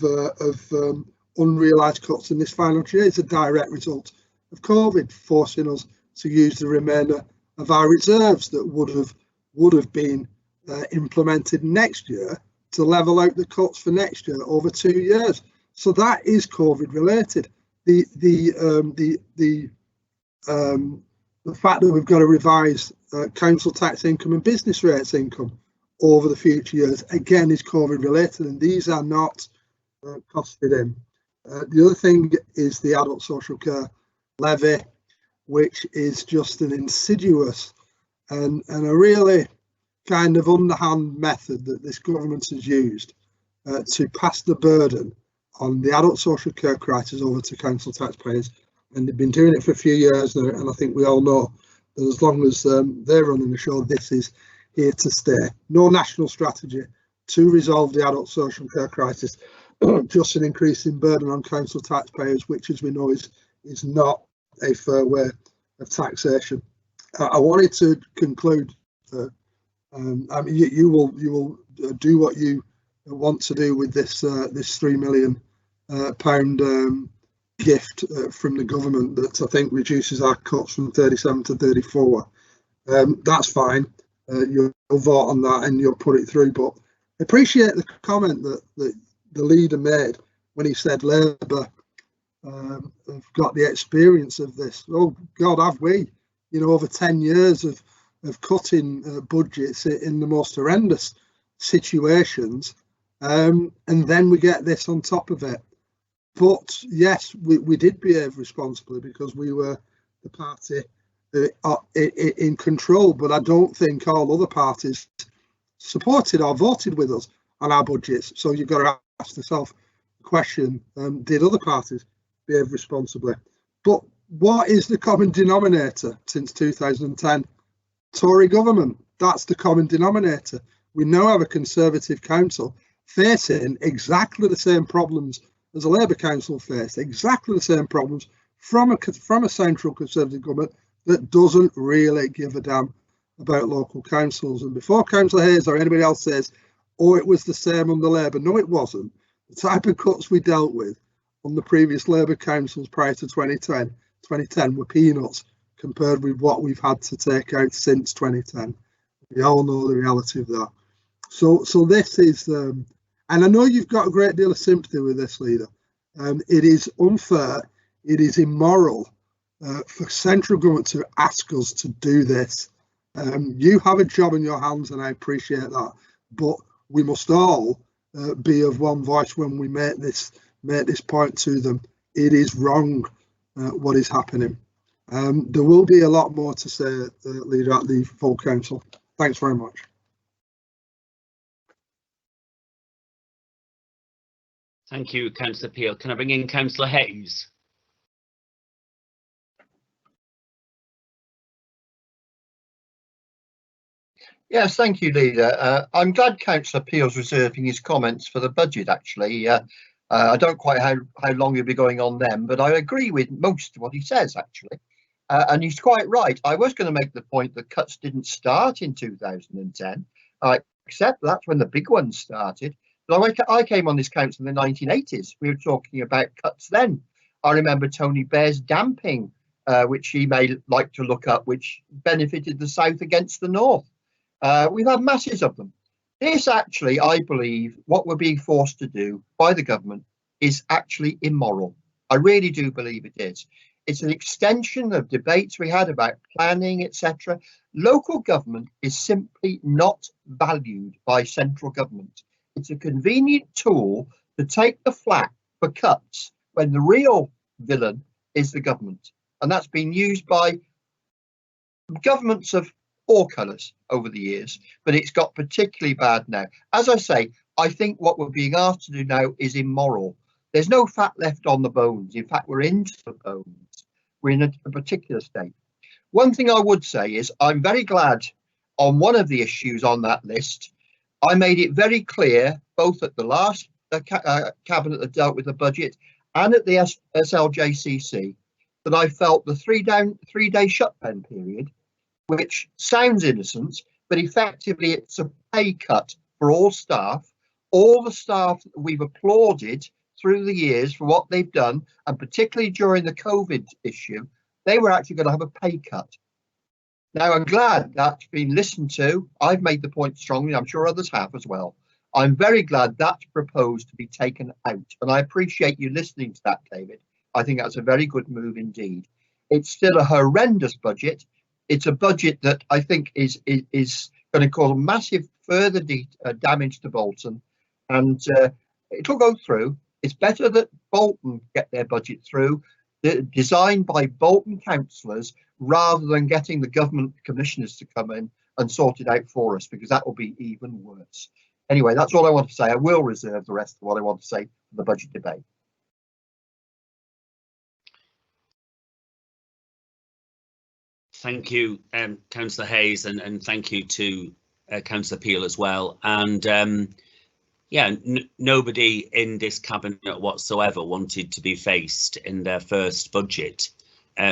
unrealised cuts in this financial year is a direct result of COVID, forcing us to use the remainder of our reserves that would have been implemented next year to level out the cuts for next year over 2 years. So that is COVID related. The fact that we've got to revise council tax income and business rates income over the future years again is COVID related, and these are not costed in. The other thing is the adult social care levy, which is just an insidious and a really kind of underhand method that this government has used to pass the burden on the adult social care crisis over to council taxpayers. And they've been doing it for a few years now, and I think we all know that as long as they're running the show, this is here to stay. No national strategy to resolve the adult social care crisis, just an increasing burden on council taxpayers, which, as we know, is not a fair way of taxation. I wanted to conclude. I mean, you will do what you want to do with this £3 million gift from the government that I think reduces our cuts from 37 to 34. That's fine. You'll vote on that and you'll put it through. But I appreciate the comment that the leader made when he said Labour have got the experience of this. Oh God, have we? You know, over 10 years of of cutting budgets in the most horrendous situations, and then we get this on top of it. But yes, we did behave responsibly because we were the party in control, but I don't think all other parties supported or voted with us on our budgets. So you've got to ask yourself the question, did other parties behave responsibly? But what is the common denominator since 2010? Tory government. That's the common denominator. We now have a Conservative council facing exactly the same problems as a Labour council faced, exactly the same problems from a central Conservative government that doesn't really give a damn about local councils. And before Councillor Hayes or anybody else says, oh, it was the same under Labour, no, it wasn't. The type of cuts we dealt with on the previous Labour councils prior to 2010 were peanuts compared with what we've had to take out since 2010. We all know the reality of that. So this is, and I know you've got a great deal of sympathy with this, leader. It is unfair, it is immoral for central government to ask us to do this. You have a job in your hands, and I appreciate that. But we must all be of one voice when we make this point to them. It is wrong what is happening. There will be a lot more to say, leader, at the full council. Thanks very much. Thank you, Councillor Peel. Can I bring in Councillor Hayes? Yes, thank you, Leader. I'm glad Councillor Peel's reserving his comments for the budget, actually. I don't quite know how long he'll be going on them, but I agree with most of what he says, actually. And he's quite right. I was going to make the point that cuts didn't start in 2010. I accept that's when the big ones started. But I came on this council in the 1980s. We were talking about cuts then. I remember Tony Blair's damping, which he may like to look up, which benefited the South against the North. We've had masses of them. This actually, I believe, what we're being forced to do by the government is actually immoral. I really do believe it is. It's an extension of debates we had about planning, etc. Local government is simply not valued by central government. It's a convenient tool to take the flak for cuts when the real villain is the government. And that's been used by governments of all colours over the years, but it's got particularly bad now. As I say, I think what we're being asked to do now is immoral. There's no fat left on the bones. In fact, we're into the bones. We're in a particular state. One thing I would say is I'm very glad on one of the issues on that list, I made it very clear, both at the last cabinet that dealt with the budget and at the SLJCC, that I felt the three-day shutdown period, which sounds innocent, but effectively it's a pay cut for all staff. All the staff that we've applauded through the years for what they've done, and particularly during the COVID issue, they were actually going to have a pay cut. Now, I'm glad that's been listened to. I've made the point strongly. I'm sure others have as well. I'm very glad that's proposed to be taken out. And I appreciate you listening to that, David. I think that's a very good move indeed. It's still a horrendous budget. It's a budget that I think is going to cause massive further damage to Bolton. And it'll go through. It's better that Bolton get their budget through, designed by Bolton councillors, rather than getting the government commissioners to come in and sort it out for us, because that will be even worse. Anyway, that's all I want to say. I will reserve the rest of what I want to say for the budget debate. Thank you, Councillor Hayes, and thank you to Councillor Peel as well. And yeah, nobody in this cabinet whatsoever wanted to be faced in their first budget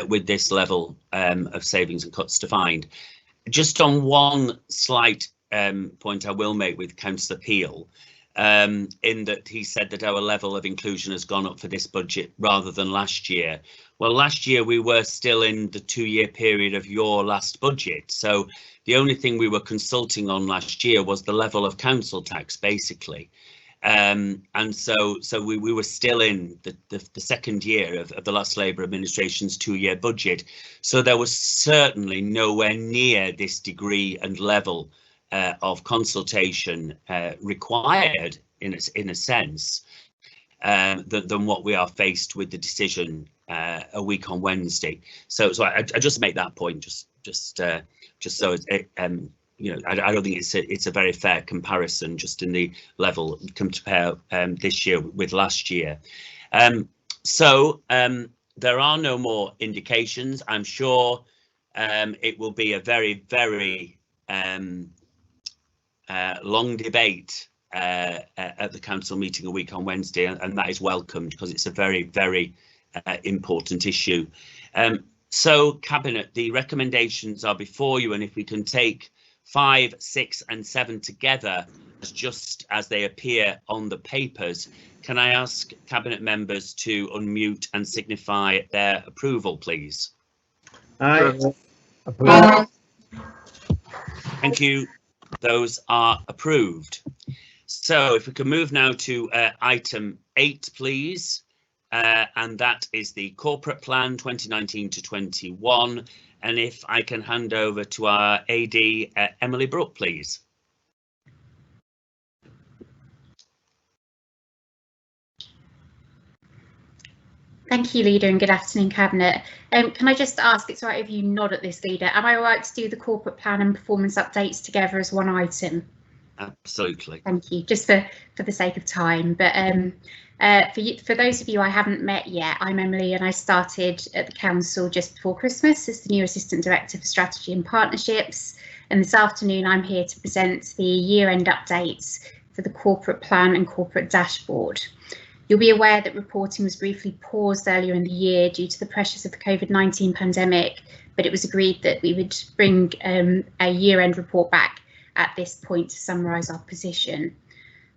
with this level of savings and cuts defined. Just on one slight point I will make with Councillor Peel, in that he said that our level of inclusion has gone up for this budget rather than last year. Well, last year we were still in the 2-year period of your last budget. So the only thing we were consulting on last year was the level of council tax, basically. And so we were still in the second year of the last Labour administration's 2-year budget. So there was certainly nowhere near this degree and level of consultation required in a sense than what we are faced with the decision a week on Wednesday. So I just make that point just so you know, I don't think it's a very fair comparison just in the level compare this year with last year. So there are no more indications. I'm sure it will be a very, very long debate at the council meeting a week on Wednesday, and that is welcomed because it's a very, very important issue. So Cabinet, the recommendations are before you, and if we can take 5, 6 and 7 together just as they appear on the papers, can I ask Cabinet members to unmute and signify their approval, please? Aye. Thank you. Those are approved. So if we can move now to item 8, please. And that is the corporate plan 2019 to 21. And if I can hand over to our AD, Emily Brooke, please. Thank you, Leader, and good afternoon, Cabinet. Can I just ask, it's all right if you nod at this, Leader, am I all right to do the corporate plan and performance updates together as one item? Absolutely. Thank you, just for the sake of time. But for those of you I haven't met yet, I'm Emily and I started at the council just before Christmas as the new Assistant Director for Strategy and Partnerships. And this afternoon I'm here to present the year-end updates for the corporate plan and corporate dashboard. You'll be aware that reporting was briefly paused earlier in the year due to the pressures of the COVID-19 pandemic, but it was agreed that we would bring a year-end report back at this point to summarise our position.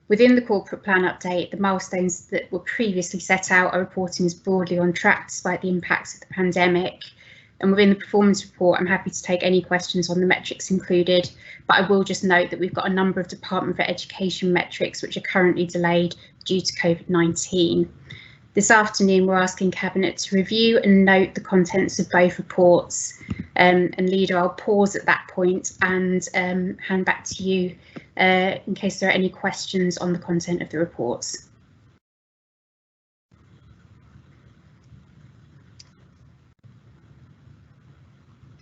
Within the corporate plan update, the milestones that were previously set out are reporting as broadly on track despite the impacts of the pandemic. And within the performance report, I'm happy to take any questions on the metrics included, but I will just note that we've got a number of Department for Education metrics which are currently delayed due to COVID-19. This afternoon, we're asking Cabinet to review and note the contents of both reports. And Leader, I'll pause at that point and hand back to you in case there are any questions on the content of the reports.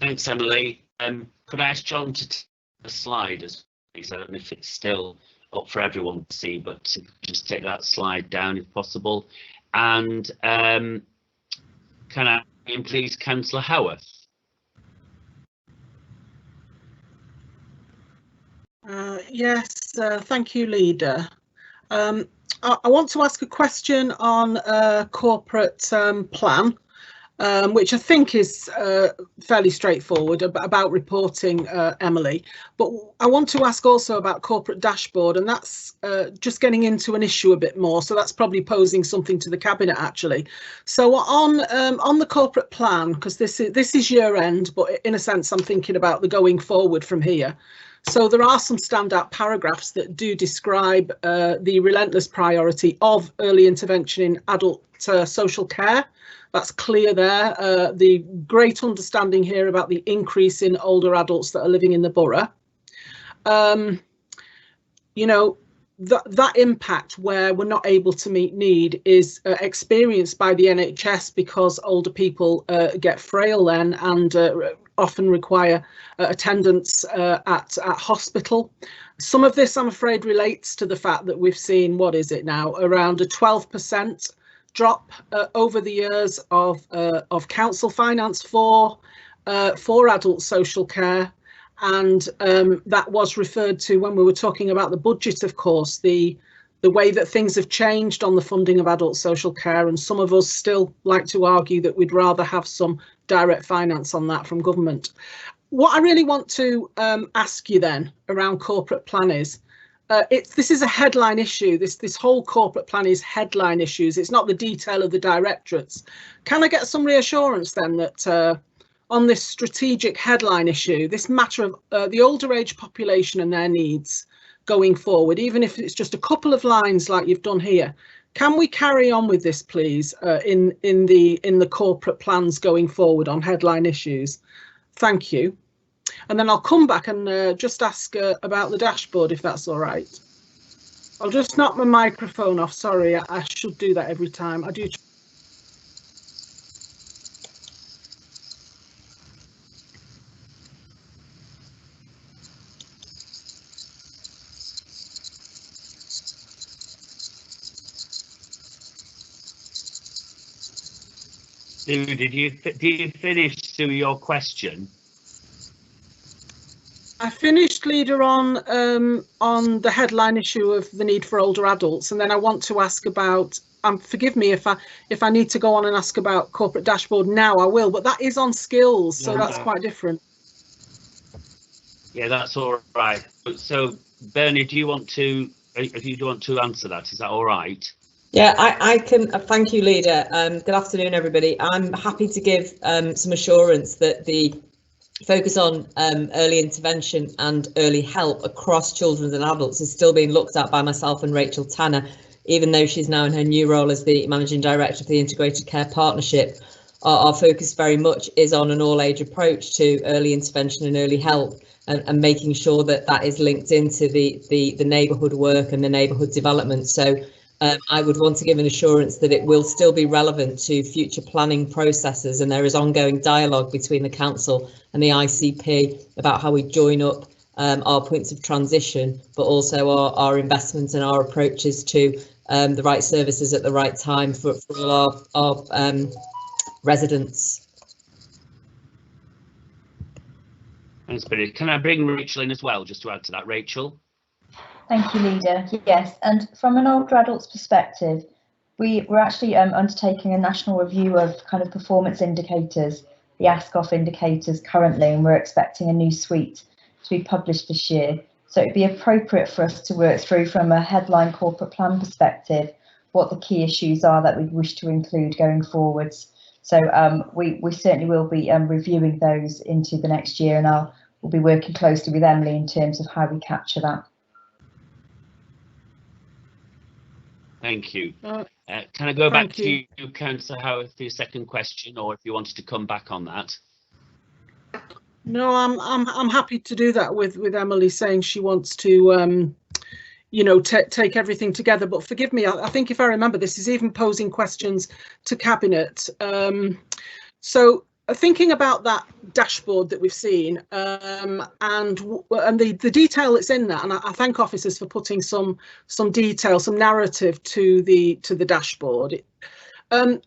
Thanks, Emily. Could I ask John to take the slide as please? I don't know if it's still up for everyone to see, but just take that slide down if possible. And can I please Councillor Howarth? Yes, thank you, Leader. I want to ask a question on corporate plan, which I think is fairly straightforward about reporting, Emily. But I want to ask also about corporate dashboard, and that's just getting into an issue a bit more. So that's probably posing something to the Cabinet actually. So on the corporate plan, because this is year end, but in a sense I'm thinking about the going forward from here. So there are some standout paragraphs that do describe the relentless priority of early intervention in adult social care. That's clear there. The great understanding here about the increase in older adults that are living in the borough. You know, that impact where we're not able to meet need is experienced by the NHS because older people get frail then and often require attendance at hospital. Some of this, I'm afraid, relates to the fact that we've seen, what is it now, around a 12% drop over the years of council finance for adult social care. And that was referred to when we were talking about the budget, of course, the way that things have changed on the funding of adult social care. And some of us still like to argue that we'd rather have some direct finance on that from government. What I really want to ask you then around corporate plan is, this is a headline issue. This whole corporate plan is headline issues. It's not the detail of the directorates. Can I get some reassurance then that on this strategic headline issue, this matter of the older age population and their needs, going forward, even if it's just a couple of lines like you've done here. Can we carry on with this, please, in the corporate plans going forward on headline issues? Thank you. And then I'll come back and just ask about the dashboard, if that's all right. I'll just knock my microphone off. Sorry, I should do that every time. I do. Sue, did you finish, Sue, your question? I finished, leader, on the headline issue of the need for older adults, and then I want to ask about. Forgive me if I need to go on and ask about corporate dashboard now. I will, but that is on skills, so that's quite different. Yeah, that's all right. So, Bernie, do you want to answer that? Is that all right? Yeah, I can. Thank you, leader. Good afternoon, everybody. I'm happy to give some assurance that the focus on early intervention and early help across children and adults is still being looked at by myself and Rachel Tanner, even though she's now in her new role as the Managing Director of the Integrated Care Partnership. Our focus very much is on an all-age approach to early intervention and early help, and making sure that that is linked into the neighbourhood work and the neighbourhood development. So I would want to give an assurance that it will still be relevant to future planning processes, and there is ongoing dialogue between the council and the ICP about how we join up our points of transition, but also our investments and our approaches to the right services at the right time for all our residents. Thanks, Billy. Can I bring Rachel in as well, just to add to that, Rachel? Thank you, leader. Yes, and from an older adults perspective, we're actually undertaking a national review of kind of performance indicators, the ASCOF indicators currently, and we're expecting a new suite to be published this year. So it'd be appropriate for us to work through from a headline corporate plan perspective what the key issues are that we wish to include going forwards. So we certainly will be reviewing those into the next year, and we'll be working closely with Emily in terms of how we capture that. Thank you. Can I go back to you, Councillor Howard, for your second question, or if you wanted to come back on that? No, I'm happy to do that with Emily saying she wants to you know, take everything together. But forgive me, I think if I remember, this is even posing questions to Cabinet. So thinking about that dashboard that we've seen and the detail that's in that, and I thank officers for putting some detail, some narrative to the dashboard.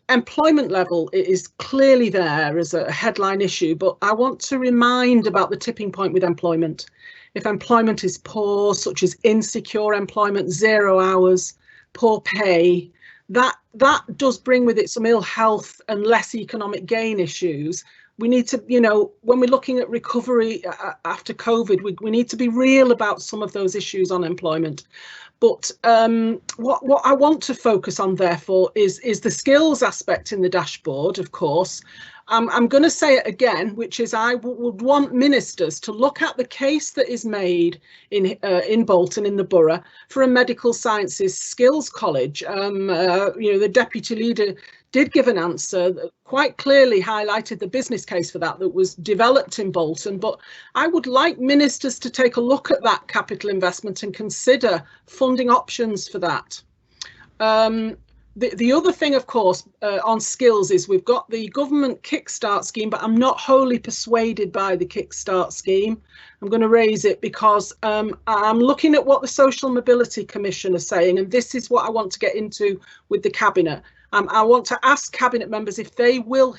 Employment level is clearly there as a headline issue, but I want to remind about the tipping point with employment. If employment is poor, such as insecure employment, 0 hours, poor pay, that does bring with it some ill health and less economic gain issues. We need to, you know, when we're looking at recovery after COVID, we need to be real about some of those issues on employment. But what I want to focus on, therefore, is the skills aspect in the dashboard, of course. I'm going to say it again, which is I would want ministers to look at the case that is made in Bolton, in the borough, for a medical sciences skills college. You know, the deputy leader did give an answer that quite clearly highlighted the business case for that was developed in Bolton, but I would like ministers to take a look at that capital investment and consider funding options for that. The other thing, of course, on skills is we've got the government Kickstart scheme, but I'm not wholly persuaded by the Kickstart scheme. I'm going to raise it because I'm looking at what the Social Mobility Commission are saying, and this is what I want to get into with the Cabinet. I want to ask Cabinet members if they will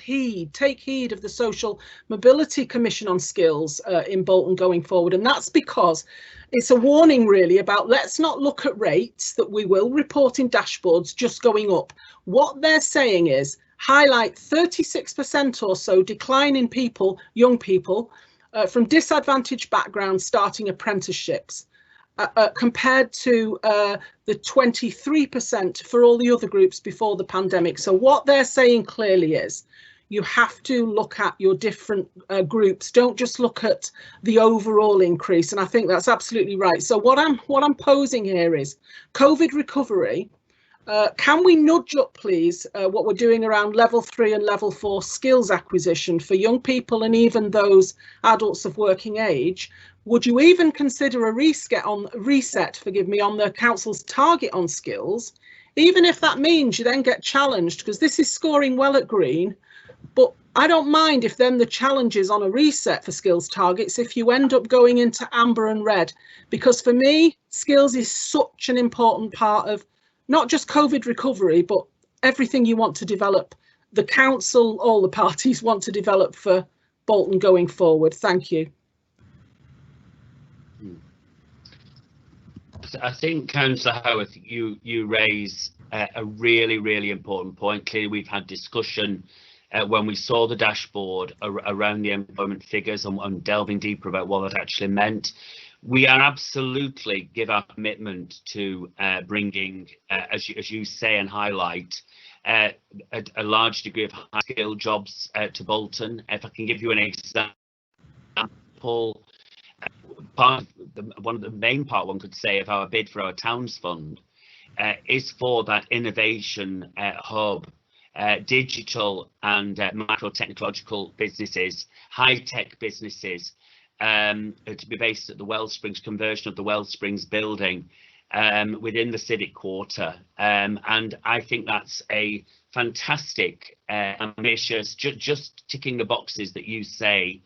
take heed of the Social Mobility Commission on skills in Bolton going forward. And that's because it's a warning really about, let's not look at rates that we will report in dashboards just going up. What they're saying is highlight 36% or so decline in people, young people from disadvantaged backgrounds starting apprenticeships. Compared to the 23% for all the other groups before the pandemic. So what they're saying clearly is you have to look at your different groups. Don't just look at the overall increase. And I think that's absolutely right. So what I'm posing here is COVID recovery. Can we nudge up, please, what we're doing around level 3 and level 4 skills acquisition for young people and even those adults of working age? Would you even consider a reset on the council's target on skills, even if that means you then get challenged, because this is scoring well at green, but I don't mind if then the challenge is on a reset for skills targets if you end up going into amber and red, because for me, skills is such an important part of not just COVID recovery, but everything you want to develop. The council, all the parties want to develop for Bolton going forward. Thank you. I think, Councillor Howarth, you raise a really important point. Clearly, we've had discussion when we saw the dashboard around the employment figures and delving deeper about what that actually meant. We are absolutely give our commitment to bringing, as you say and highlight, a large degree of high-skilled jobs to Bolton. If I can give you an example, one of the main part, one could say, of our bid for our Towns Fund is for that innovation hub, digital and micro-technological businesses, high-tech businesses, to be based at the Wellsprings, conversion of the Wellsprings building within the Civic Quarter. And I think that's a fantastic, ambitious, just ticking the boxes that you say,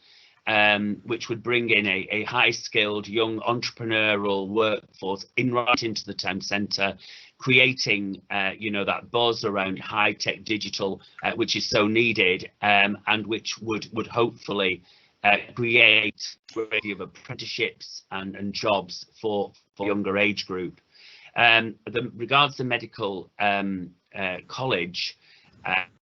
which would bring in a high-skilled, young entrepreneurial workforce right into the town centre, creating, that buzz around high-tech digital, which is so needed, and which would hopefully create a variety of apprenticeships and jobs for younger age group. Regards to medical college,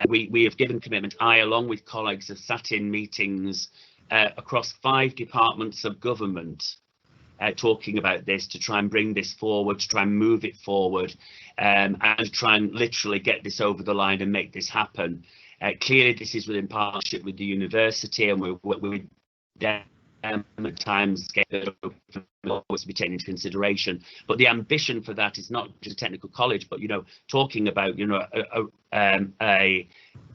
we have given commitment. I, along with colleagues, have sat in meetings across 5 departments of government talking about this, to try and bring this forward, to try and move it forward, and try and literally get this over the line and make this happen. Clearly, this is within partnership with the university, and we're at times always be taken into consideration. But the ambition for that is not just a technical college, but talking about a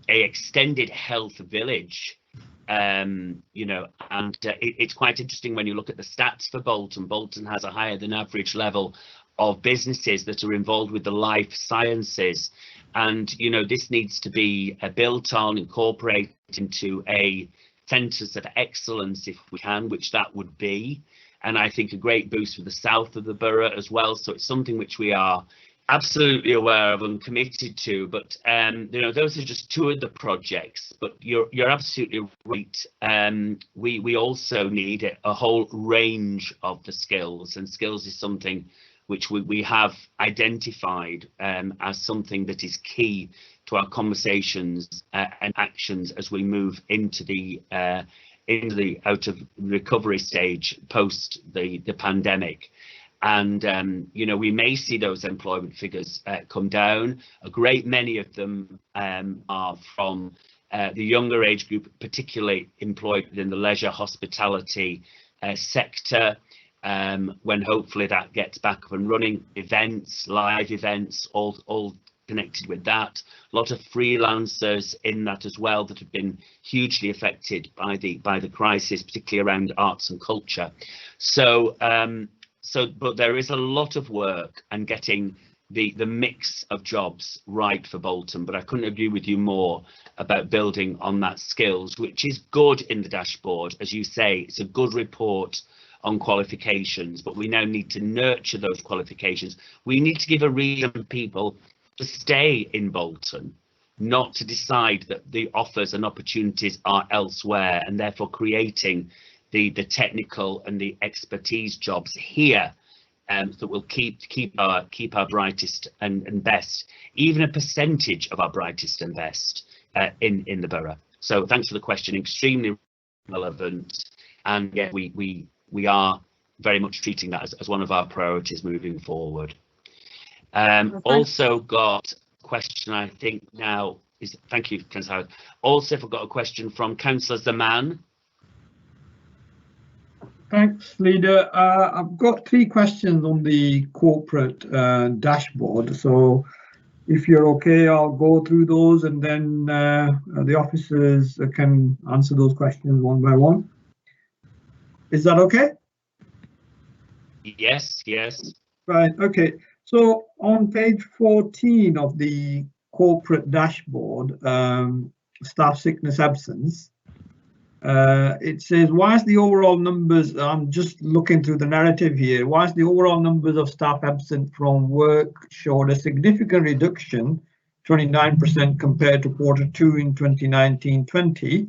extended health village. It's quite interesting when you look at the stats for Bolton. Bolton has a higher than average level of businesses that are involved with the life sciences, and this needs to be built on, incorporated into a centres of excellence if we can, which that would be, and I think a great boost for the south of the borough as well. So it's something which we are absolutely aware of and committed to, but those are just 2 of the projects. But you're absolutely right. We also need a whole range of the skills, and skills is something which we have identified as something that is key to our conversations and actions as we move into the out of recovery stage post the pandemic. And we may see those employment figures come down. A great many of them are from the younger age group, particularly employed within the leisure hospitality sector. When hopefully that gets back up and running, events, live events, all connected with that. A lot of freelancers in that as well that have been hugely affected by the crisis, particularly around arts and culture. But there is a lot of work and getting the mix of jobs right for Bolton. But I couldn't agree with you more about building on that skills, which is good in the dashboard. As you say, it's a good report on qualifications, but we now need to nurture those qualifications. We need to give a reason for people to stay in Bolton, not to decide that the offers and opportunities are elsewhere, and therefore creating the technical and the expertise jobs here that will keep our brightest and best, even a percentage of our brightest and best in the borough. So thanks for the question, extremely relevant, and yeah, we are very much treating that as one of our priorities moving forward. Also got a question, I think now Thank you, Councillor Howard. Also, if I've got a question from Councillor Zaman. Thanks, Leader. I've got 3 questions on the corporate dashboard. So if you're okay, I'll go through those and then the officers can answer those questions one by one. Is that okay? Yes, yes. Right, okay. So on page 14 of the corporate dashboard, staff sickness absence, it says, whilst the overall numbers, I'm just looking through the narrative here, whilst the overall numbers of staff absent from work showed a significant reduction, 29% compared to Q2 in 2019-20,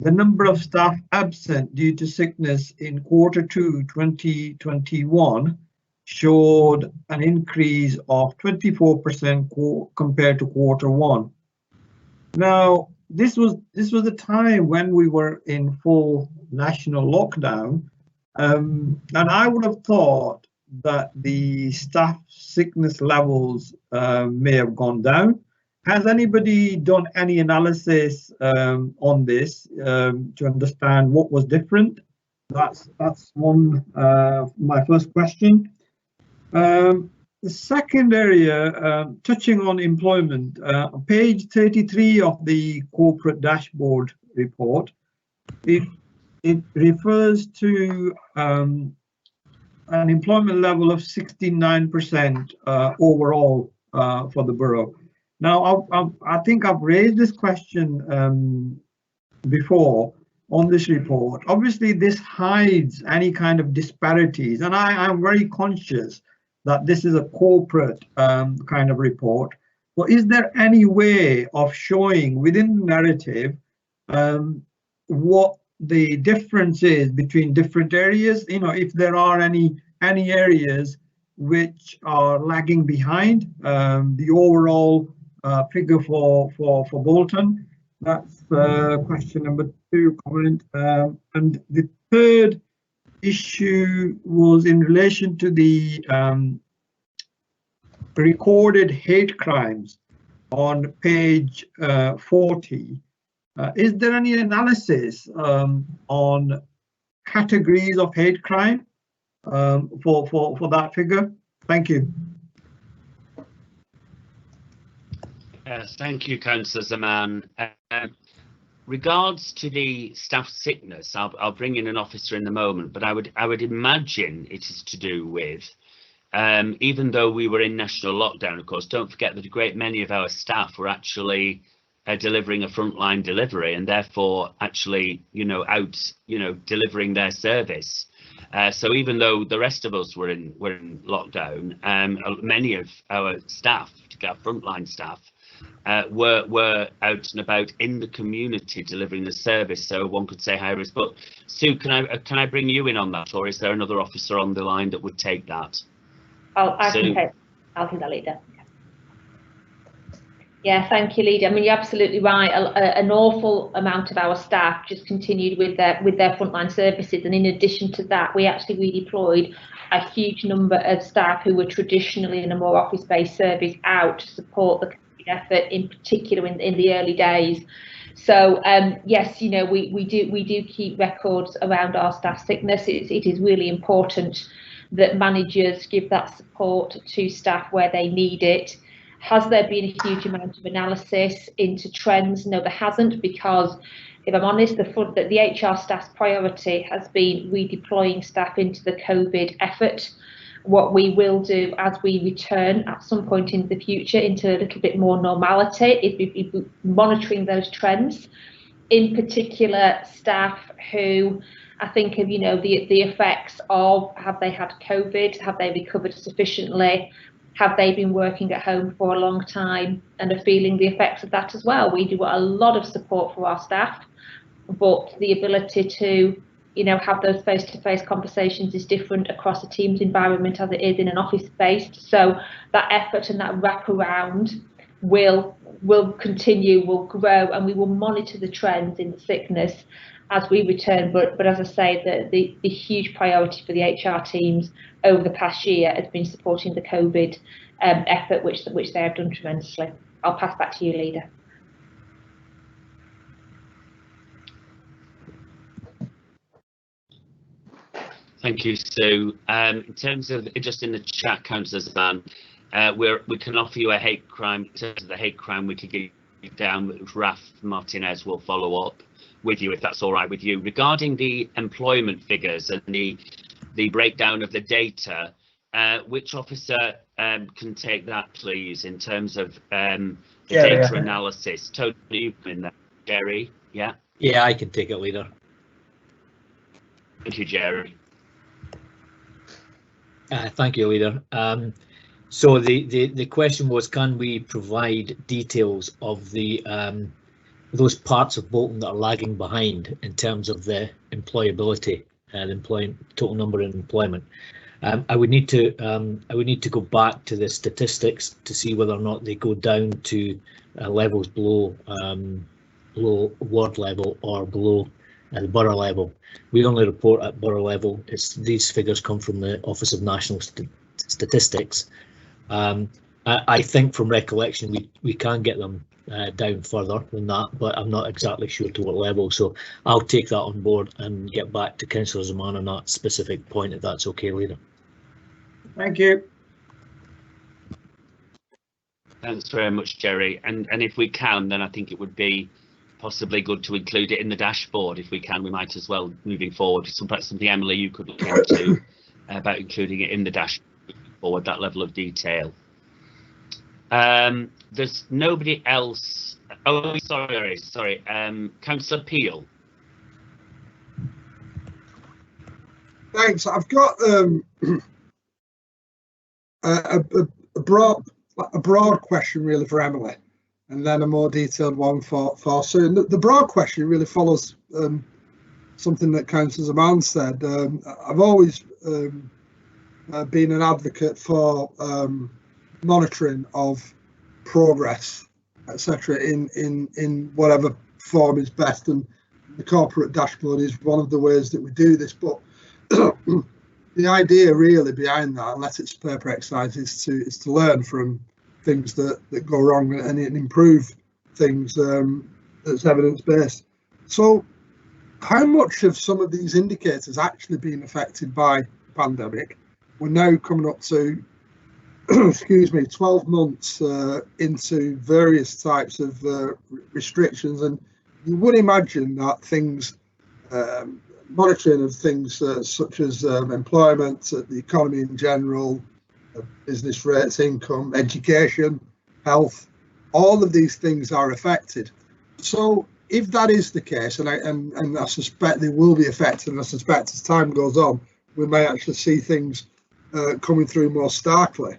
the number of staff absent due to sickness in Q2 2021 showed an increase of 24% compared to Q1. Now, this was the time when we were in full national lockdown, and I would have thought that the staff sickness levels may have gone down. Has anybody done any analysis on this to understand what was different? That's one, my first question. The second area, touching on employment, page 33 of the corporate dashboard report, it refers to an employment level of 69% overall for the borough. Now, I think I've raised this question before on this report. Obviously, this hides any kind of disparities, and I'm very conscious that this is a corporate kind of report. But is there any way of showing within the narrative what the difference is between different areas? You know, if there are any areas which are lagging behind the overall figure for Bolton. That's question number 2, comment. And the third issue was in relation to the recorded hate crimes on page 40. Is there any analysis on categories of hate crime for that figure? Thank you. Thank you, Councillor Zaman. Regards to the staff sickness, I'll bring in an officer in a moment, but I would imagine it is to do with, even though we were in national lockdown, of course, don't forget that a great many of our staff were actually delivering a frontline delivery, and therefore actually, out, delivering their service. So even though the rest of us were in lockdown, many of our staff, particularly our frontline staff, were out and about in the community delivering the service, so one could say high risk. But Sue, can I bring you in on that, or is there another officer on the line that would take that? I'll take that, Leader. Yeah, thank you, Leader. I mean, you're absolutely right. An awful amount of our staff just continued with their frontline services, and in addition to that, we actually redeployed a huge number of staff who were traditionally in a more office-based service out to support the COVID effort, in particular in the early days. So yes, we do keep records around our staff sickness. It is really important that managers give that support to staff where they need it. Has there been a huge amount of analysis into trends? No, there hasn't, because if I'm honest, the HR staff's priority has been redeploying staff into the COVID effort. What we will do as we return at some point in the future into a little bit more normality is be monitoring those trends, in particular staff who I think of, the effects of, have they had COVID, have they recovered sufficiently, have they been working at home for a long time and are feeling the effects of that as well. We do a lot of support for our staff, but the ability to have those face-to-face conversations is different across a Teams environment as it is in an office-based. So that effort and that wraparound will continue, will grow, and we will monitor the trends in the sickness as we return. But as I say, the huge priority for the HR teams over the past year has been supporting the COVID effort, which they have done tremendously. I'll pass back to you, Leader. Thank you, Sue. In terms of just in the chat, Councillor Zaman, we can offer you a hate crime. In terms of the hate crime, we could get you down. Raf Martinez will follow up with you if that's all right with you. Regarding the employment figures and the breakdown of the data, which officer can take that, please, in terms of the data analysis? Tony, you in there. Jerry, yeah? Yeah, I can take it, Leader. Thank you, Jerry. Thank you, Leader. So the question was, can we provide details of the those parts of Bolton that are lagging behind in terms of the employability and total number in employment? I would need to go back to the statistics to see whether or not they go down to levels below ward level or below the borough level. We only report at borough level. These figures come from the Office of National Statistics. I think from recollection we can get them down further than that, but I'm not exactly sure to what level. So I'll take that on board and get back to Councillor Zaman on that specific point, if that's okay, Leader. Thank you. Thanks very much, Jerry. And if we can, then I think it would be possibly good to include it in the dashboard. If we can, we might as well, moving forward. Something, Emily, you could look into about including it in the dashboard forward, that level of detail. There's nobody else. Oh, sorry. Councillor Peel. Thanks. I've got a broad question really for Emily, and then a more detailed one for Sue. The broad question really follows something that Councillor Zaman said. I've always been an advocate for monitoring of progress, etc., in whatever form is best, and the corporate dashboard is one of the ways that we do this. But the idea really behind that, unless it's paper exercise, is to learn from things that go wrong and improve things that's evidence based. So how much have some of these indicators actually been affected by the pandemic? We're now coming up to 12 months into various types of restrictions, and you would imagine that things, monitoring of things such as employment, the economy in general, business rates, income, education, health, all of these things are affected. So if that is the case, and I suspect they will be affected, and I suspect as time goes on, we may actually see things coming through more starkly.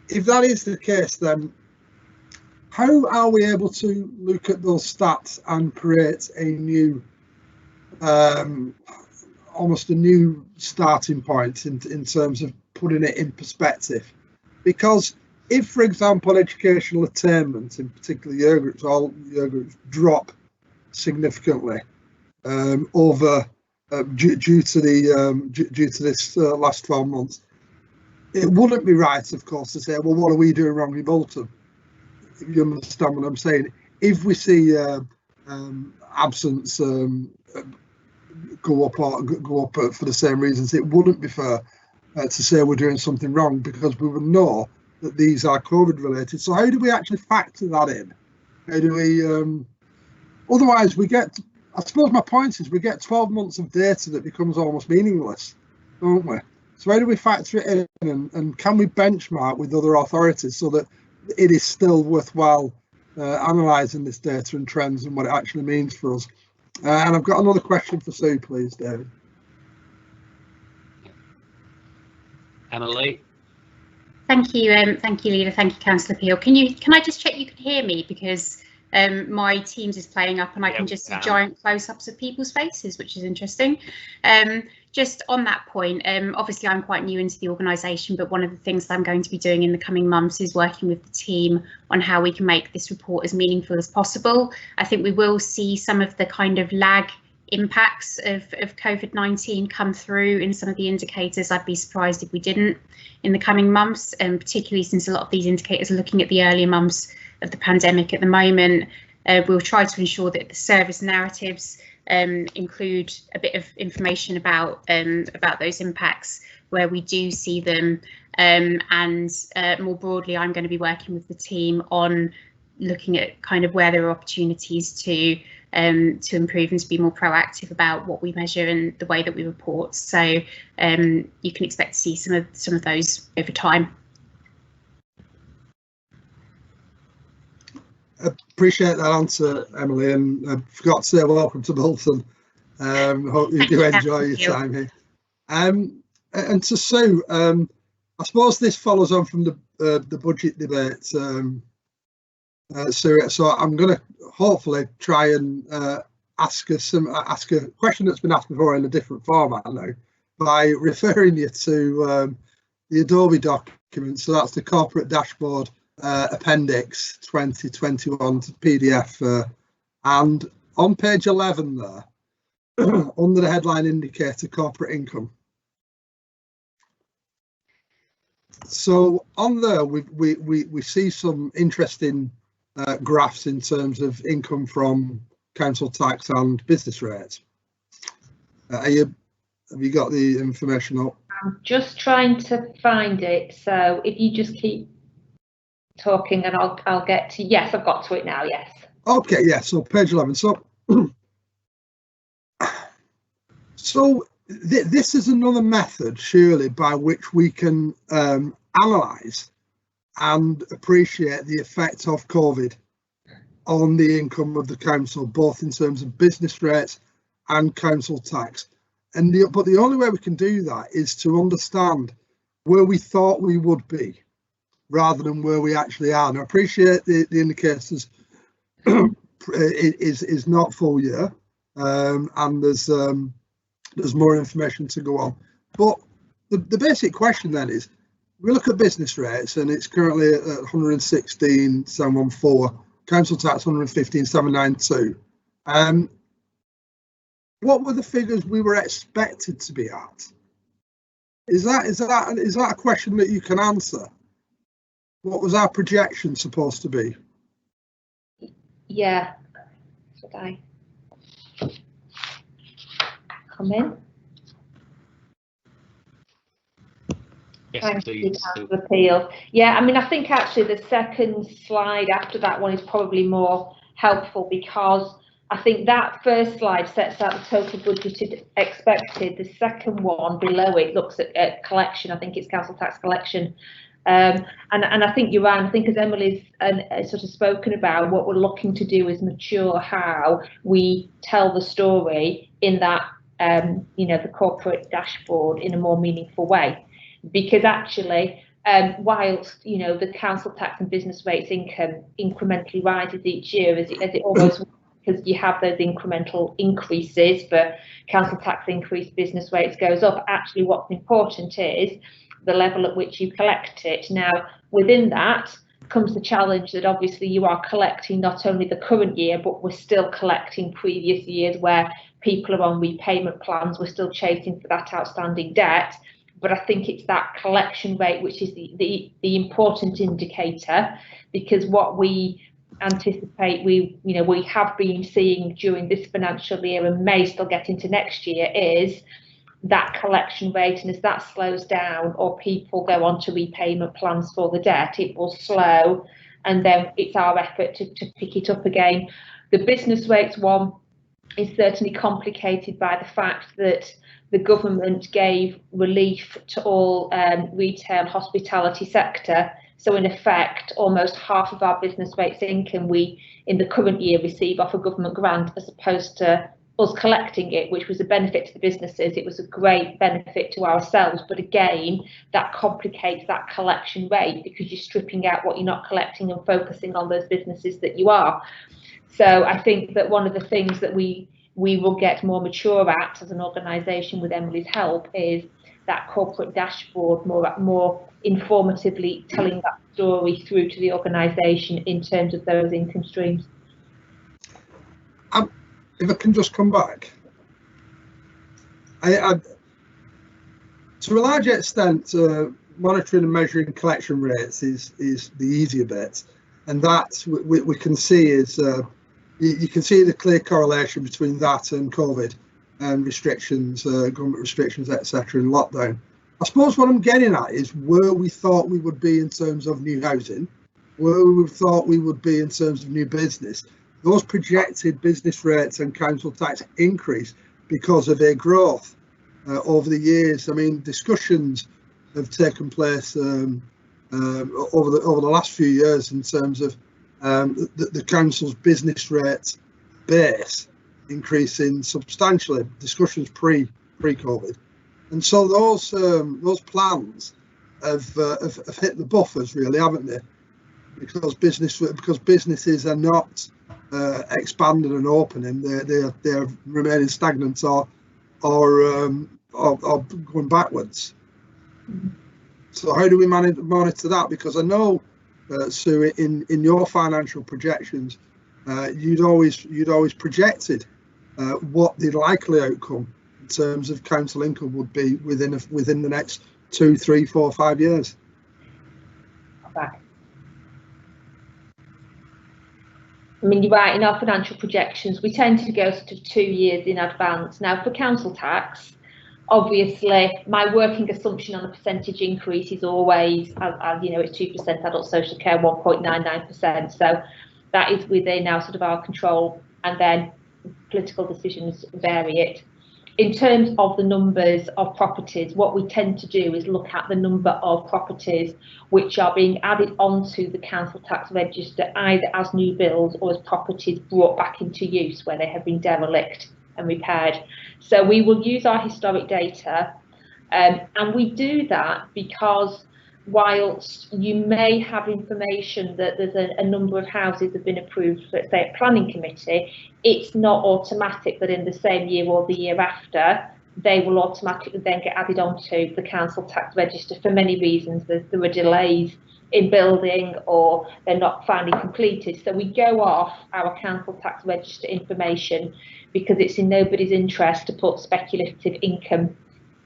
If that is the case, then how are we able to look at those stats and create a new, almost a new starting point in terms of putting it in perspective? Because if, for example, educational attainment, in particular year groups, all year groups drop significantly over due to this last 12 months, it wouldn't be right, of course, to say, well, what are we doing wrong in Bolton? If you understand what I'm saying. If we see absence go up for the same reasons, it wouldn't be fair to say we're doing something wrong, because we would know that these are COVID related. So how do we actually factor that in? How do we? Otherwise, we get. I suppose my point is we get 12 months of data that becomes almost meaningless, don't we? So how do we factor it in, and can we benchmark with other authorities so that it is still worthwhile analysing this data and trends and what it actually means for us? And I've got another question for Sue, please, David. Emily. Thank you, Leader. Thank you, Councillor Peel. Can I just check you can hear me, because my Teams is playing up and I can just see giant close-ups of people's faces, which is interesting. Just on that point, obviously I'm quite new into the organisation, but one of the things that I'm going to be doing in the coming months is working with the team on how we can make this report as meaningful as possible. I think we will see some of the kind of lag impacts of COVID-19 come through in some of the indicators. I'd be surprised if we didn't in the coming months, and particularly since a lot of these indicators are looking at the earlier months of the pandemic at the moment. We'll try to ensure that the service narratives include a bit of information about those impacts where we do see them, and more broadly, I'm going to be working with the team on looking at kind of where there are opportunities to improve and to be more proactive about what we measure and the way that we report. So you can expect to see some of those over time. Appreciate that answer, Emily, and I forgot to say welcome to Bolton. Hope you do enjoy your time here. And to Sue, I suppose this follows on from the budget debate, Sue. So I'm going to hopefully try and ask a question that's been asked before in a different format now, by referring you to the Adobe document. So that's the corporate dashboard appendix 2021 to PDF, and on page 11 there, under the headline indicator corporate income. So on there we see some interesting graphs in terms of income from council tax and business rates. Have you got the information up? I'm just trying to find it, so if you just keep talking and I'll get to, yes, I've got to it now, yes. Okay, yeah, so page 11. So this is another method, surely, by which we can analyse and appreciate the effect of COVID on the income of the council, both in terms of business rates and council tax. But the only way we can do that is to understand where we thought we would be, rather than where we actually are. And I appreciate the indicators is not full year, and there's more information to go on. But the basic question then is, we look at business rates and it's currently at 116,714, council tax 115,792. What were the figures we were expected to be at? Is that a question that you can answer? What was our projection supposed to be? Yeah. Should I come in? Yes, please. Appeal. Yeah, I mean, I think actually the second slide after that one is probably more helpful, because I think that first slide sets out the total budgeted expected. The second one below it looks at collection. I think it's council tax collection. And I think you're right. I think, as Emily's sort of spoken about, what we're looking to do is mature how we tell the story in that, the corporate dashboard in a more meaningful way. Because actually, whilst, the council tax and business rates income incrementally rises each year, as it always, because you have those incremental increases, but council tax increase, business rates goes up. Actually, what's important is the level at which you collect it. Now, within that comes the challenge that obviously you are collecting not only the current year, but we're still collecting previous years where people are on repayment plans. We're still chasing for that outstanding debt. But I think it's that collection rate which is the important indicator, because what we anticipate we have been seeing during this financial year and may still get into next year is that collection rate, and as that slows down or people go on to repayment plans for the debt, it will slow, and then it's our effort to pick it up again. The business rates one is certainly complicated by the fact that the government gave relief to all retail hospitality sector. So in effect, almost half of our business rates income we in the current year receive off a government grant, as opposed to us collecting it, which was a benefit to the businesses. It was a great benefit to ourselves, but again, that complicates that collection rate, because you're stripping out what you're not collecting and focusing on those businesses that you are. So I think that one of the things that we will get more mature at as an organisation with Emily's help is that corporate dashboard, more informatively telling that story through to the organisation in terms of those income streams. If I can just come back, to a large extent, monitoring and measuring collection rates is the easier bit, and that we can see is you can see the clear correlation between that and COVID and restrictions, government restrictions, etc. and lockdown. I suppose what I'm getting at is where we thought we would be in terms of new housing, where we thought we would be in terms of new business. Those projected business rates and council tax increase because of their growth over the years. I mean, discussions have taken place over the last few years in terms of the council's business rate base increasing substantially. Discussions pre-COVID, and so those plans have hit the buffers, really, haven't they? Because businesses are not expanding and opening; they're remaining stagnant or going backwards. So how do we monitor that? Because I know, Sue, in your financial projections, you'd always projected what the likely outcome in terms of council income would be within the next 2, 3, 4, 5 years. Back. I mean, you're right, in our financial projections, we tend to go sort of 2 years in advance. Now, for council tax, obviously, my working assumption on the percentage increase is always, as you know, it's 2% adult social care, 1.99%. So that is within our sort of our control, and then political decisions vary it. In terms of the numbers of properties, what we tend to do is look at the number of properties which are being added onto the council tax register, either as new builds or as properties brought back into use where they have been derelict and repaired. So we will use our historic data, and we do that because whilst you may have information that there's a number of houses have been approved, let's say at planning committee, it's not automatic that in the same year or the year after they will automatically then get added onto the council tax register for many reasons. There are delays in building or they're not finally completed. So we go off our council tax register information because it's in nobody's interest to put speculative income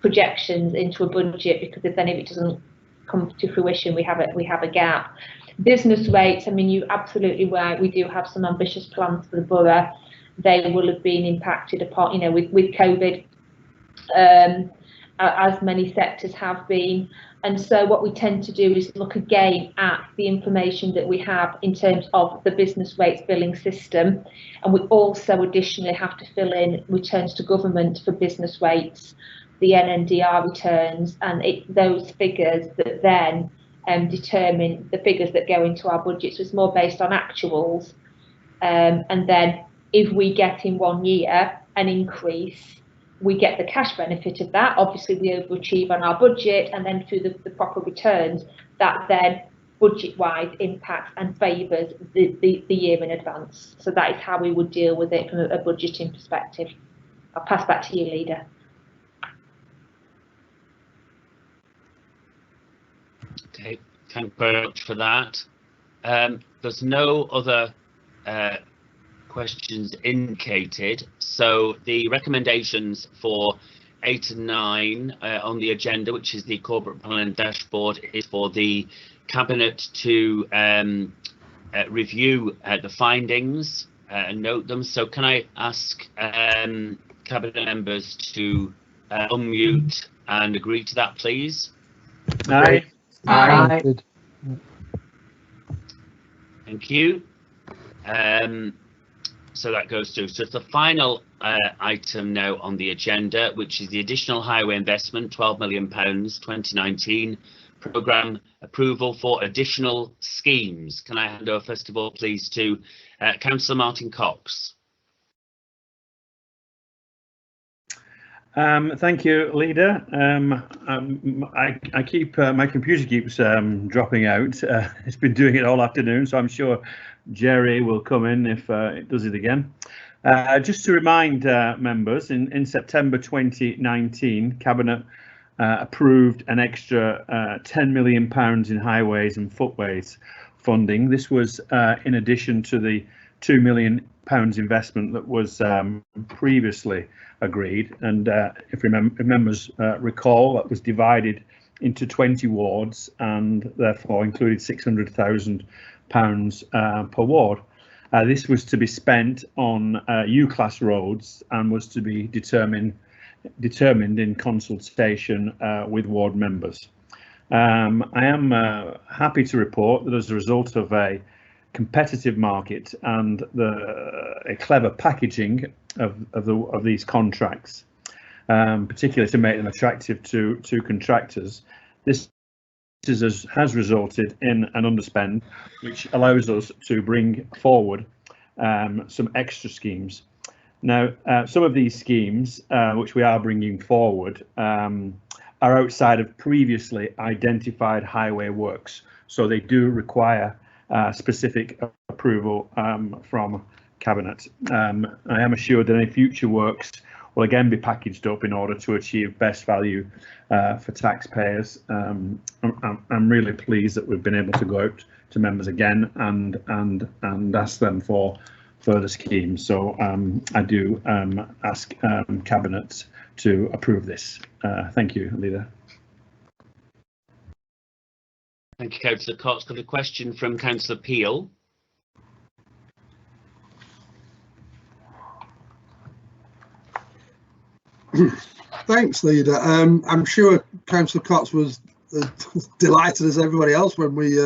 projections into a budget, because if any of it doesn't come to fruition, we have a gap. Business rates, I mean, you're absolutely right, we do have some ambitious plans for the borough. They will have been impacted upon, you know, with COVID, as many sectors have been. And so what we tend to do is look again at the information that we have in terms of the business rates billing system, and we also additionally have to fill in returns to government for business rates, the NNDR returns, and those figures that then determine the figures that go into our budget. So it's more based on actuals, and then if we get in 1 year an increase, we get the cash benefit of that. Obviously we overachieve on our budget, and then through the proper returns, that then budget-wise impacts and favours the year in advance. So that is how we would deal with it from a budgeting perspective. I'll pass back to you, Leader. Okay, thank you very much for that. There's no other questions indicated, so the recommendations for 8 and 9 on the agenda, which is the corporate planning dashboard, is for the Cabinet to review the findings and note them. So can I ask Cabinet members to unmute and agree to that, please? Aye. Aye. Thank you. So that goes through. So it's the final item now on the agenda, which is the additional highway investment, £12 million 2019 programme approval for additional schemes. Can I hand over first of all, please, to Councillor Martin Cox? Thank you, Leader. I keep my computer keeps dropping out. It's been doing it all afternoon, so I'm sure Jerry will come in if it does it again. Just to remind members, in September 2019, Cabinet approved an extra £10 million in highways and footways funding. This was in addition to the £2 million investment that was previously agreed, and if members recall, that was divided into 20 wards and therefore included £600,000 per ward. This was to be spent on U-class roads and was to be determined in consultation with ward members. I am happy to report that as a result of a competitive market and a clever packaging of these contracts, particularly to make them attractive to contractors, this has resulted in an underspend, which allows us to bring forward some extra schemes. Now, some of these schemes, which we are bringing forward, are outside of previously identified highway works, so they do require specific approval from Cabinet. I am assured that any future works will again be packaged up in order to achieve best value for taxpayers. I'm really pleased that we've been able to go out to members again and ask them for further schemes. So I do ask Cabinet to approve this. Thank you, Leader. Thank you, Councillor Cox. Got a question from Councillor Peel. Thanks, Leader. I'm sure Councillor Cox was delighted as everybody else when we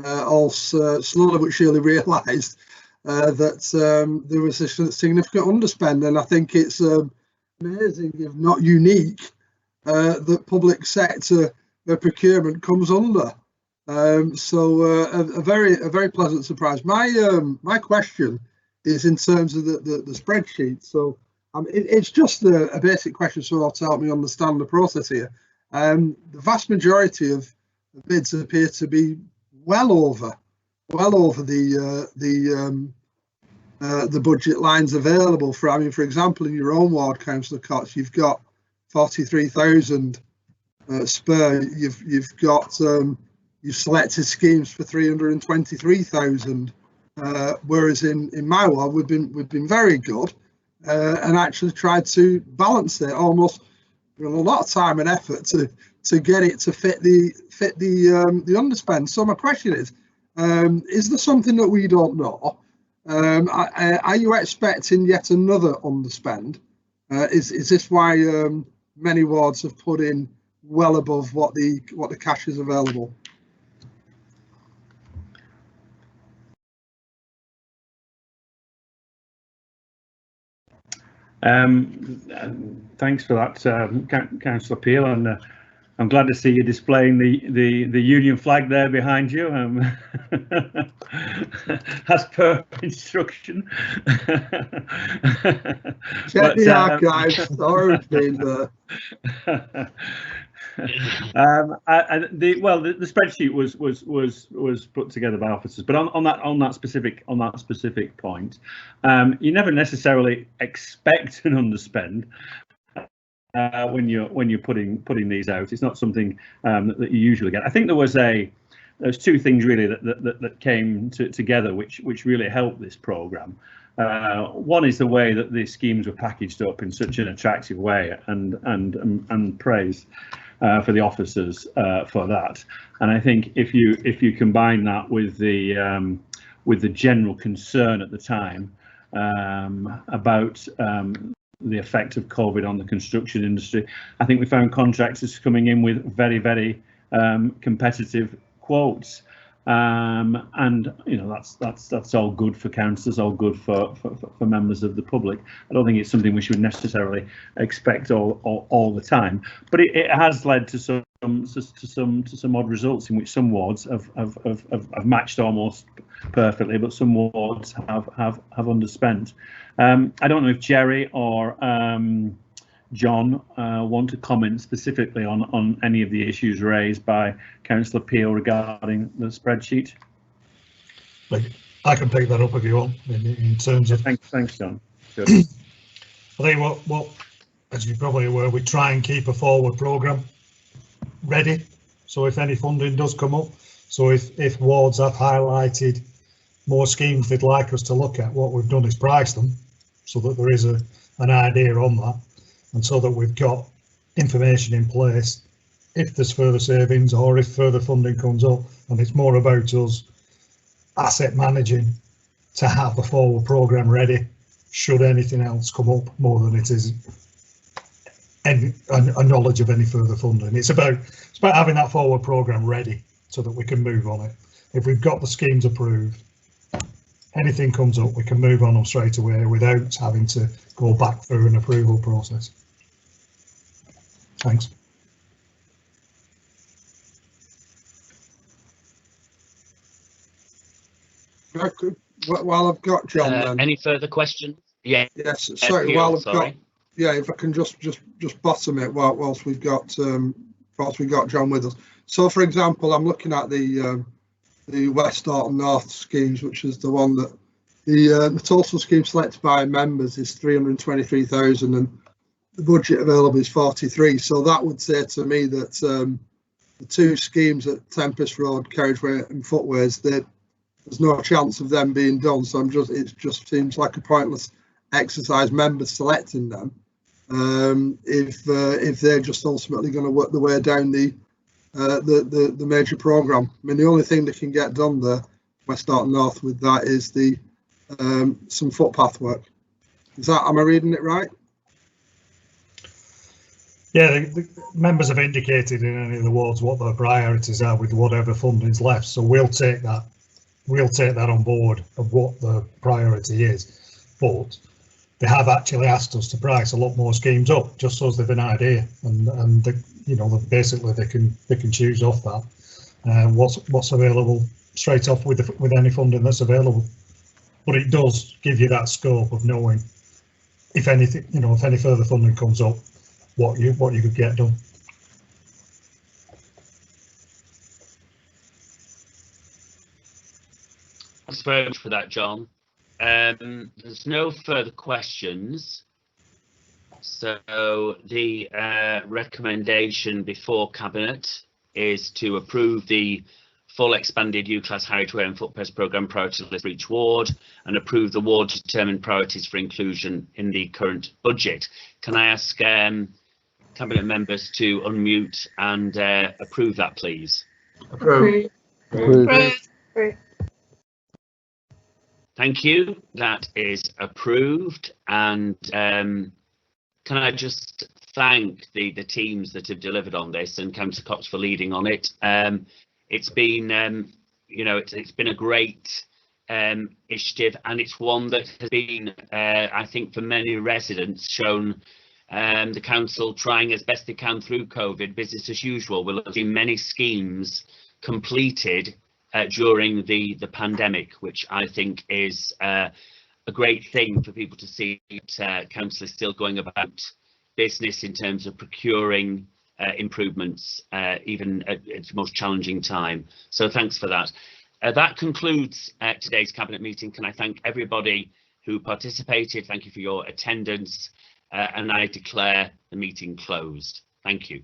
all slowly but surely realised that there was a significant underspend, and I think it's amazing, if not unique, that public sector procurement comes under. So a very pleasant surprise. My question is in terms of the spreadsheet. So it's just a basic question, so to help me understand the process here. The vast majority of bids appear to be well over the budget lines available for. I mean, for example, in your own ward, Councillor Cox, you've got 43,000 spur. You've selected schemes for 323,000, whereas in my ward we've been very good and actually tried to balance it almost with a lot of time and effort to get it to fit the underspend. So my question is there something that we don't know? Are you expecting yet another underspend? Is this why many wards have put in well above what the cash is available? Thanks for that, Councillor Peel, and I'm glad to see you displaying the Union flag there behind you, as per instruction. Check the archives. The spreadsheet was put together by officers, but on that specific point, you never necessarily expect an underspend when you're putting these out. It's not something that you usually get. I think there's two things really that came together which really helped this programme. One is the way that these schemes were packaged up in such an attractive way, and praise for the officers for that. And I think if you combine that with the general concern at the time about the effect of COVID on the construction industry, I think we found contractors coming in with very competitive quotes, and that's all good for councillors, all good for members of the public. I don't think it's something we should necessarily expect all the time, but it has led to some odd results in which some wards have matched almost perfectly, but some wards have underspent. I don't know if Jerry or John want to comment specifically on any of the issues raised by Councillor Peel regarding the spreadsheet. I can pick that up if you want. In terms of thanks, John. Sure. I think what, as you're probably aware, we try and keep a forward programme ready. So if any funding does come up, so if wards have highlighted more schemes they'd like us to look at, what we've done is price them so that there is an idea on that, and so that we've got information in place if there's further savings or if further funding comes up. And it's more about us asset managing to have the forward programme ready should anything else come up, more than it is a knowledge of any further funding. It's about having that forward programme ready so that we can move on it. If we've got the schemes approved, anything comes up, we can move on them straight away without having to go back through an approval process. Thanks. While I've got John, then. Any further questions? Yeah. Yes. Sorry. While I've got, yeah, if I can just bottom it whilst we've got John with us. So, for example, I'm looking at the West Norton North schemes, which is the one that the total scheme selected by members is 323,000 and the budget available is 43. So that would say to me that the two schemes at Tempest Road, carriageway and footways, there's no chance of them being done. So it just seems like a pointless exercise, members selecting them, if they're just ultimately going to work their way down the major programme. I mean, the only thing that can get done there, West Norton North, with that is some footpath work. Am I reading it right? Yeah, the members have indicated in any of the wards what their priorities are with whatever funding's left. So we'll take that on board of what the priority is. But they have actually asked us to price a lot more schemes up, just so they've an idea, and basically they can choose off that what's available straight off with any funding that's available. But it does give you that scope of knowing if anything, if any further funding comes up, what you could get done. Thanks very much for that, John. There's no further questions. So the recommendation before Cabinet is to approve the full expanded U-Class carriageway and footpath programme priority list for each ward and approve the ward determined priorities for inclusion in the current budget. Can I ask Cabinet members to unmute and approve that, please? Approved. Approved. Thank you. That is approved. And can I just thank the teams that have delivered on this, and Councillor Cox for leading on it. It's been, it's been a great initiative, and it's one that has been, I think, for many residents, shown the council trying as best they can through COVID, business as usual. We'll have seen many schemes completed during the pandemic, which I think is a great thing for people to see that council is still going about business in terms of procuring improvements, even at its most challenging time. So thanks for that. That concludes today's Cabinet meeting. Can I thank everybody who participated? Thank you for your attendance, and I declare the meeting closed. Thank you.